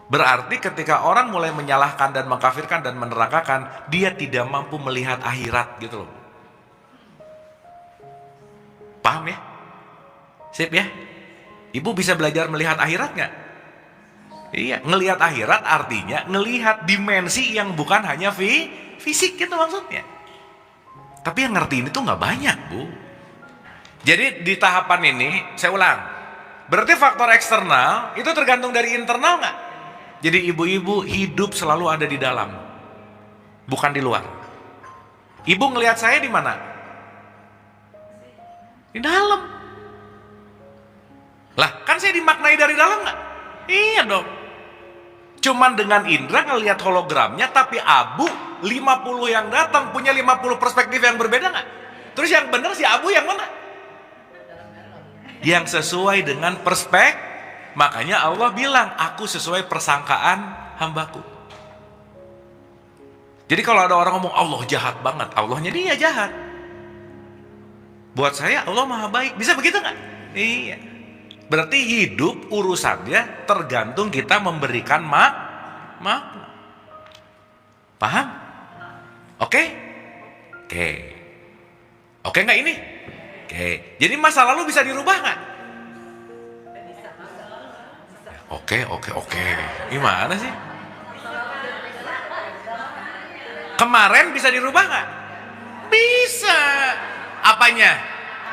Speaker 2: Berarti ketika orang mulai menyalahkan dan mengkafirkan dan menerakakan, dia tidak mampu melihat akhirat gitu loh. Paham ya? Sip ya? Ibu bisa belajar melihat akhirat nggak? Iya, ngelihat akhirat artinya ngelihat dimensi yang bukan hanya fisik gitu maksudnya. Tapi yang ngerti ini tuh nggak banyak Bu. Jadi di tahapan ini, saya ulang, berarti faktor eksternal itu tergantung dari internal nggak? Jadi ibu-ibu hidup selalu ada di dalam, bukan di luar. Ibu ngelihat saya di mana? Di dalam. Lah kan saya dimaknai dari dalam nggak? Iya dong. Cuman dengan indra ngelihat hologramnya, tapi abu 50 yang datang punya 50 perspektif yang berbeda nggak? Terus yang benar si abu yang mana? Yang sesuai dengan perspektif. Makanya Allah bilang, aku sesuai persangkaan hambaku. Jadi kalau ada orang ngomong Allah jahat banget, Allahnya dia jahat. Buat saya Allah maha baik. Bisa begitu nggak? Iya. Berarti hidup urusannya tergantung kita memberikan makna. Paham? Oke? Oke. Oke nggak ini? Oke. Jadi masa lalu bisa dirubah nggak? Oke. Gimana sih? Kemarin bisa dirubah nggak? Bisa. Apanya?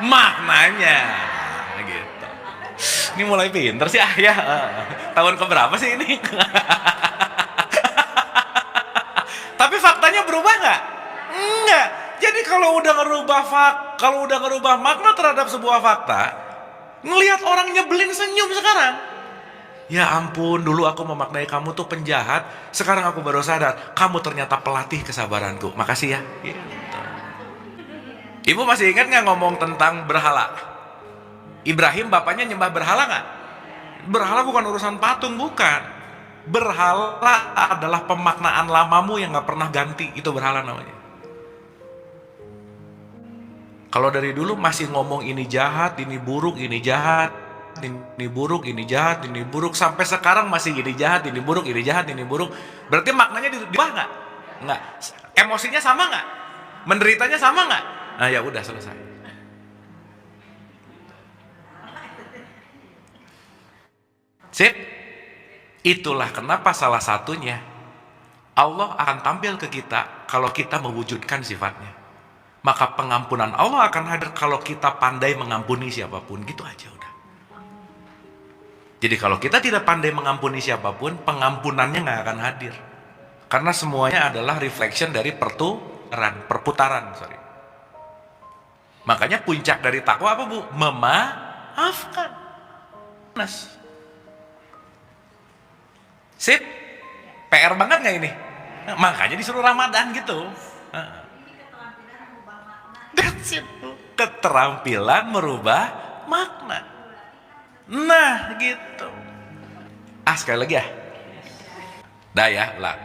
Speaker 2: Maknanya. Gitu. Ini mulai pinter sih ayah. Tahun keberapa sih ini? Tapi faktanya berubah nggak? Enggak. Jadi kalau udah ngerubah makna terhadap sebuah fakta, ngelihat orang nyebelin senyum sekarang. Ya ampun, dulu aku memaknai kamu tuh penjahat, sekarang aku baru sadar kamu ternyata pelatih kesabaranku. Makasih ya. Gitu. Ibu masih ingat nggak ngomong tentang berhala? Ibrahim bapaknya nyembah berhala nggak? Berhala bukan urusan patung, bukan. Berhala adalah pemaknaan lamamu yang nggak pernah ganti. Itu berhala namanya. Kalau dari dulu masih ngomong ini jahat, ini buruk, ini jahat, ini buruk, ini jahat, ini buruk, sampai sekarang masih ini jahat, ini buruk, ini jahat, ini buruk. Berarti maknanya diubah nggak? Nggak. Emosinya sama nggak? Menderitanya sama nggak? Nah ya udah selesai. Sip. Itulah kenapa salah satunya Allah akan tampil ke kita kalau kita mewujudkan sifatnya. Maka pengampunan Allah akan hadir kalau kita pandai mengampuni siapapun. Gitu aja udah. Jadi kalau kita tidak pandai mengampuni siapapun, pengampunannya nggak akan hadir. Karena semuanya adalah reflection dari perputaran. Makanya puncak dari takwa apa, Bu? Memaafkan. Sip? PR banget nggak ini? Makanya disuruh Ramadan gitu. That's it. Keterampilan merubah makna. Nah gitu. Sekali lagi ya. Dah ya, ulang.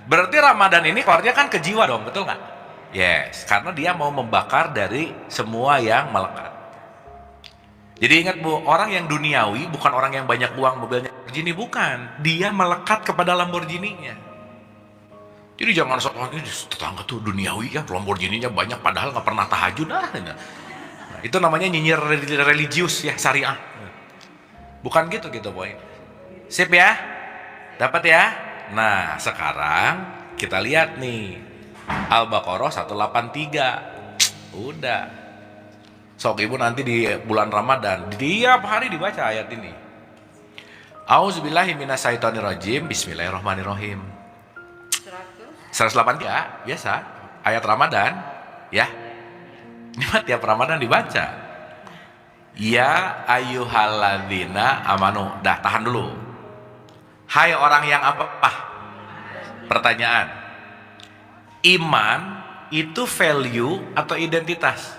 Speaker 2: Berarti Ramadan ini keluarnya kan ke jiwa dong, betul nggak? Yes, karena dia mau membakar dari semua yang melekat. Jadi ingat, Bu, orang yang duniawi bukan orang yang banyak uang, mobilnya Lamborghini, bukan. Dia melekat kepada Lamborghini-nya. Jadi jangan sok tetangga tuh duniawi ya, Lamborghini-nya banyak padahal nggak pernah tahajud. Nah, itu namanya nyinyir religius ya, syariah. Bukan gitu poin. Sip ya? Dapat ya? Nah, sekarang kita lihat nih. Al-Baqarah 183. Udah. Sok ibu nanti di bulan Ramadan tiap hari dibaca ayat ini. Auzubillahi minasyaitonirrajim. Bismillahirrahmanirrahim. 183 biasa ayat Ramadan ya. Ini mah tiap Ramadan dibaca. Ya ayyuhalladzina amanu. Dah, tahan dulu. Hai orang yang apa? Pertanyaan. Iman itu value atau identitas?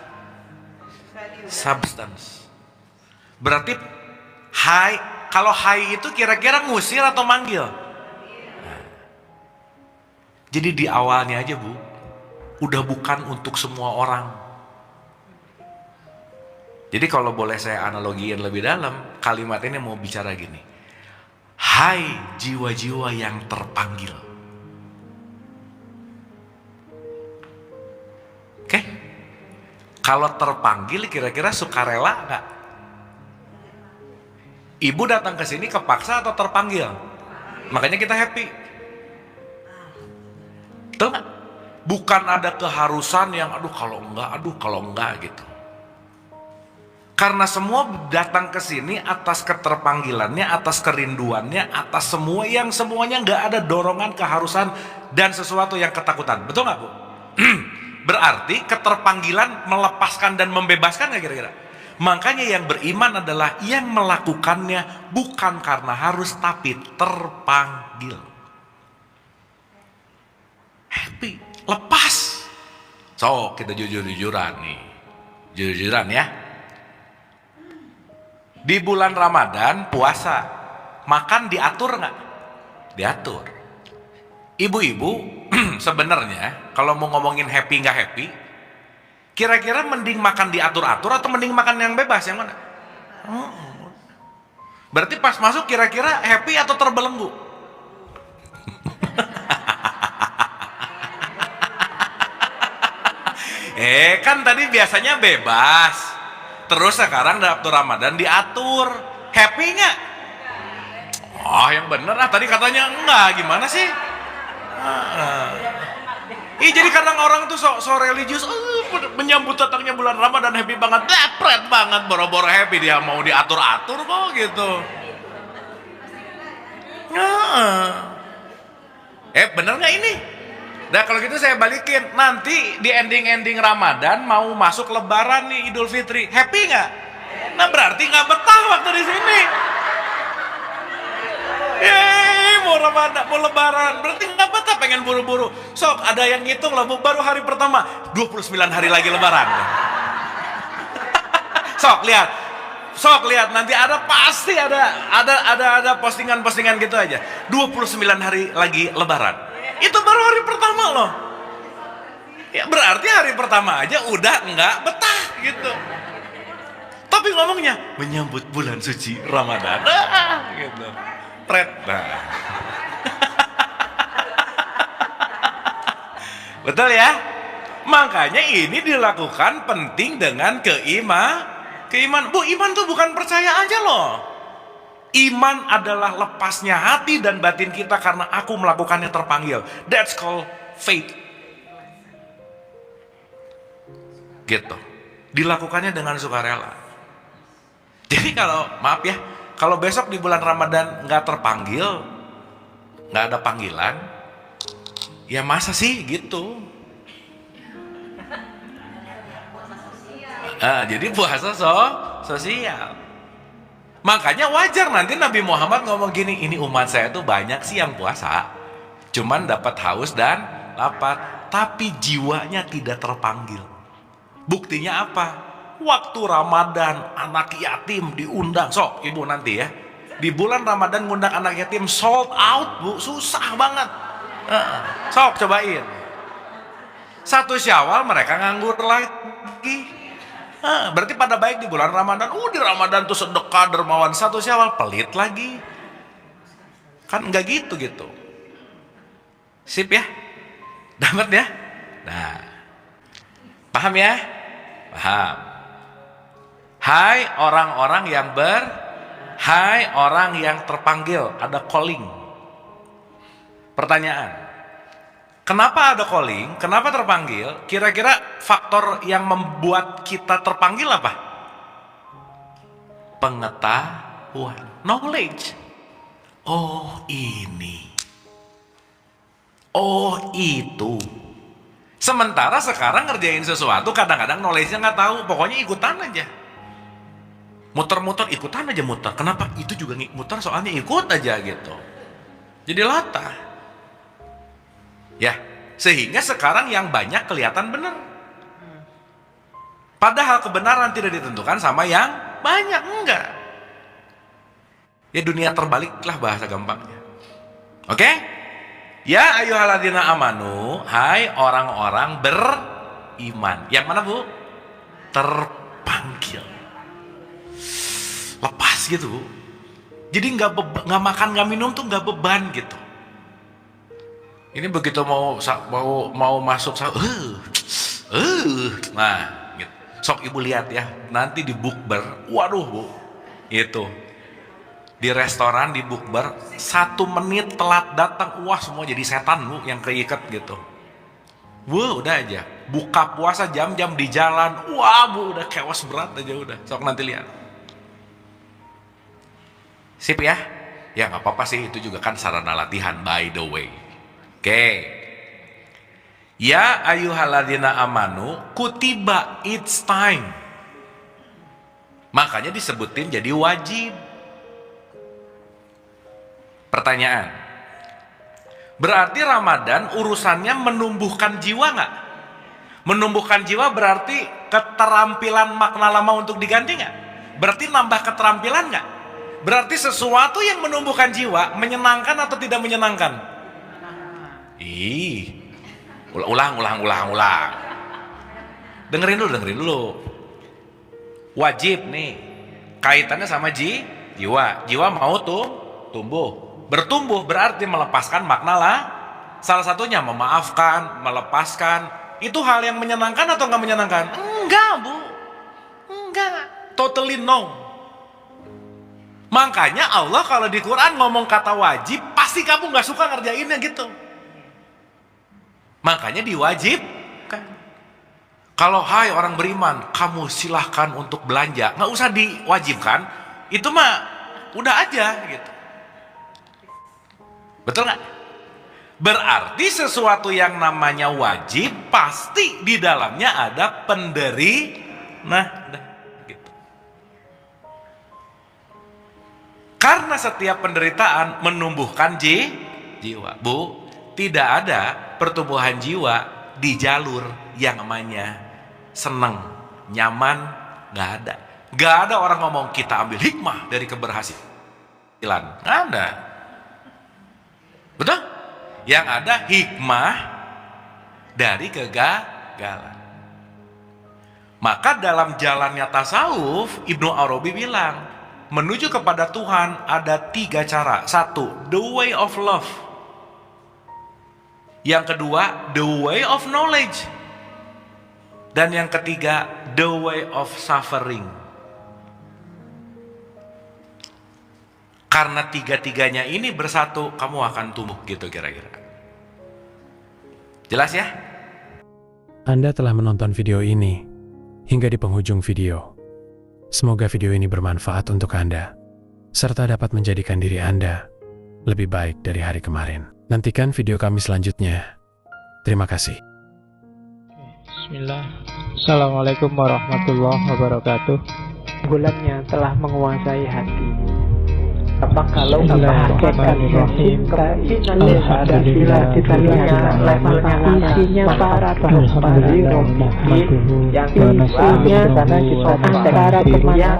Speaker 2: Substance. Berarti hai, kalau hai itu kira-kira ngusir atau manggil? Jadi di awalnya aja, Bu, udah bukan untuk semua orang. Jadi kalau boleh saya analogiin lebih dalam, kalimat ini mau bicara gini. Hai jiwa-jiwa yang terpanggil. Oke? Kalau terpanggil kira-kira sukarela nggak? Ibu datang ke sini kepaksa atau terpanggil? Makanya kita happy. Betul nggak? Bukan ada keharusan yang aduh kalau enggak gitu. Karena semua datang ke sini atas keterpanggilannya, atas kerinduannya, atas semua yang semuanya nggak ada dorongan keharusan dan sesuatu yang ketakutan. Betul nggak, Bu? Berarti keterpanggilan melepaskan dan membebaskan nggak kira-kira? Makanya yang beriman adalah yang melakukannya bukan karena harus tapi terpanggil. Happy, lepas. So, kita jujur-jujuran nih. Jujur-jujuran ya. Di bulan Ramadan puasa, makan diatur nggak? Diatur. Ibu-ibu sebenarnya kalau mau ngomongin happy nggak happy, kira-kira mending makan diatur-atur atau mending makan yang bebas, yang mana? Berarti pas masuk kira-kira happy atau terbelenggu? Kan tadi biasanya bebas. Terus sekarang waktu Ramadan diatur. Happy nggak? Yang bener tadi katanya enggak. Gimana sih? Jadi kadang orang tuh so religius, menyambut datangnya bulan Ramadan happy banget, depret banget, boro-boro happy dia mau diatur-atur kok gitu. Bener nggak ini? Nah kalau gitu saya balikin, nanti di ending Ramadan mau masuk Lebaran nih, Idul Fitri, happy nggak? Nah berarti nggak betah waktu di sini. Mau Ramadan, mau Lebaran, berarti nggak betah, pengen buru-buru. Sok ada yang ngitung lah, baru hari pertama, 29 hari lagi Lebaran. Sok lihat nanti pasti ada postingan gitu aja. 29 hari lagi Lebaran. Itu baru hari pertama loh. Ya berarti hari pertama aja udah nggak betah gitu. Tapi ngomongnya menyambut bulan suci Ramadan, gitu. Pret. Betul ya? Makanya ini dilakukan penting dengan keimanan. Bu, iman tuh bukan percaya aja loh. Iman adalah lepasnya hati dan batin kita karena aku melakukannya terpanggil. That's called faith. gitu. Dilakukannya dengan sukarela. Jadi kalau maaf ya, kalau besok di bulan Ramadan nggak terpanggil, nggak ada panggilan, ya masa sih gitu. Jadi puasa sosial. Makanya wajar nanti Nabi Muhammad ngomong gini, ini umat saya tuh banyak sih yang puasa, cuman dapat haus dan lapar, tapi jiwanya tidak terpanggil. Buktinya apa? Waktu Ramadan anak yatim diundang, sok ibu nanti ya, di bulan Ramadan ngundang anak yatim sold out bu, susah banget. Sok cobain. 1 Syawal mereka nganggur lagi. Berarti pada baik di bulan Ramadan. Di Ramadan tuh sedekah dermawan. 1 Syawal pelit lagi. Kan enggak gitu. Sip ya? Dapat ya? Nah. Paham ya? Paham. Hai orang-orang yang terpanggil, ada calling. Pertanyaan. Kenapa ada calling? Kenapa terpanggil? Kira-kira faktor yang membuat kita terpanggil apa? Pengetahuan, knowledge. Oh ini, oh itu. Sementara sekarang ngerjain sesuatu kadang-kadang knowledge-nya nggak tahu, pokoknya ikutan aja. Muter-muter, ikutan aja muter. Kenapa? Itu juga muter soalnya ikut aja gitu. Jadi latah. Ya, sehingga sekarang yang banyak kelihatan benar. Padahal kebenaran tidak ditentukan sama yang banyak, enggak. Ya dunia terbaliklah bahasa gampangnya. Oke? Ya ayyuhalladzina amanu, hai orang-orang beriman. Yang mana bu? Terpanggil. Lepas gitu bu. Jadi nggak makan nggak minum tuh nggak beban gitu. Ini begitu mau masuk, nah, gitu. Sok ibu lihat ya, nanti di bukber, waduh bu, itu di restoran di bukber 1 menit telat datang, wah semua jadi setan bu, yang keikat gitu. Wah udah aja, buka puasa jam-jam di jalan, wah bu udah chaos berat aja udah, sok nanti lihat. Sip ya, ya nggak apa-apa sih, itu juga kan sarana latihan by the way. Oke. Ya ayyuhalladzina amanu kutiba it's time. Makanya disebutin jadi wajib. Pertanyaan. Berarti Ramadan urusannya menumbuhkan jiwa nggak? Menumbuhkan jiwa berarti keterampilan makna lama untuk diganti nggak? Berarti nambah keterampilan nggak? Berarti sesuatu yang menumbuhkan jiwa menyenangkan atau tidak menyenangkan? Ulang. Dengerin dulu. Wajib nih, kaitannya sama jiwa. Jiwa mau tumbuh. Bertumbuh berarti melepaskan makna lah. Salah satunya memaafkan, melepaskan. Itu hal yang menyenangkan atau nggak menyenangkan? Enggak bu, enggak. Totally no. Makanya Allah kalau di Quran ngomong kata wajib, pasti kamu nggak suka ngerjainnya gitu. Makanya diwajibkan. Kalau hai orang beriman, kamu silahkan untuk belanja, nggak usah diwajibkan, itu mah udah aja gitu. Betul nggak? Berarti sesuatu yang namanya wajib pasti di dalamnya ada gitu. Karena setiap penderitaan menumbuhkan jiwa, bu. Tidak ada pertumbuhan jiwa di jalur yang namanya seneng, nyaman, nggak ada. Nggak ada orang ngomong kita ambil hikmah dari keberhasilan, nggak ada. Betul? Yang ada hikmah dari kegagalan. Maka dalam jalannya tasawuf, Ibnu Arabi bilang, menuju kepada Tuhan ada 3 cara. 1, the way of love. Yang kedua, the way of knowledge. Dan yang ketiga, the way of suffering. Karena 3-tiganya ini bersatu, kamu akan tumbuh gitu kira-kira. Jelas ya?
Speaker 1: Anda telah menonton video ini. hingga di penghujung video. Semoga video ini bermanfaat untuk Anda, serta dapat menjadikan diri Anda lebih baik dari hari kemarin. Nantikan video kami selanjutnya. Terima kasih.
Speaker 4: Bismillah. Assalamualaikum warahmatullahi wabarakatuh.
Speaker 5: Bulannya telah menguasai hati. Apa kalau kita hakikatnya cinta ini ada sila kita lihat levelnya isinya para penumpang yang isinya antara kemana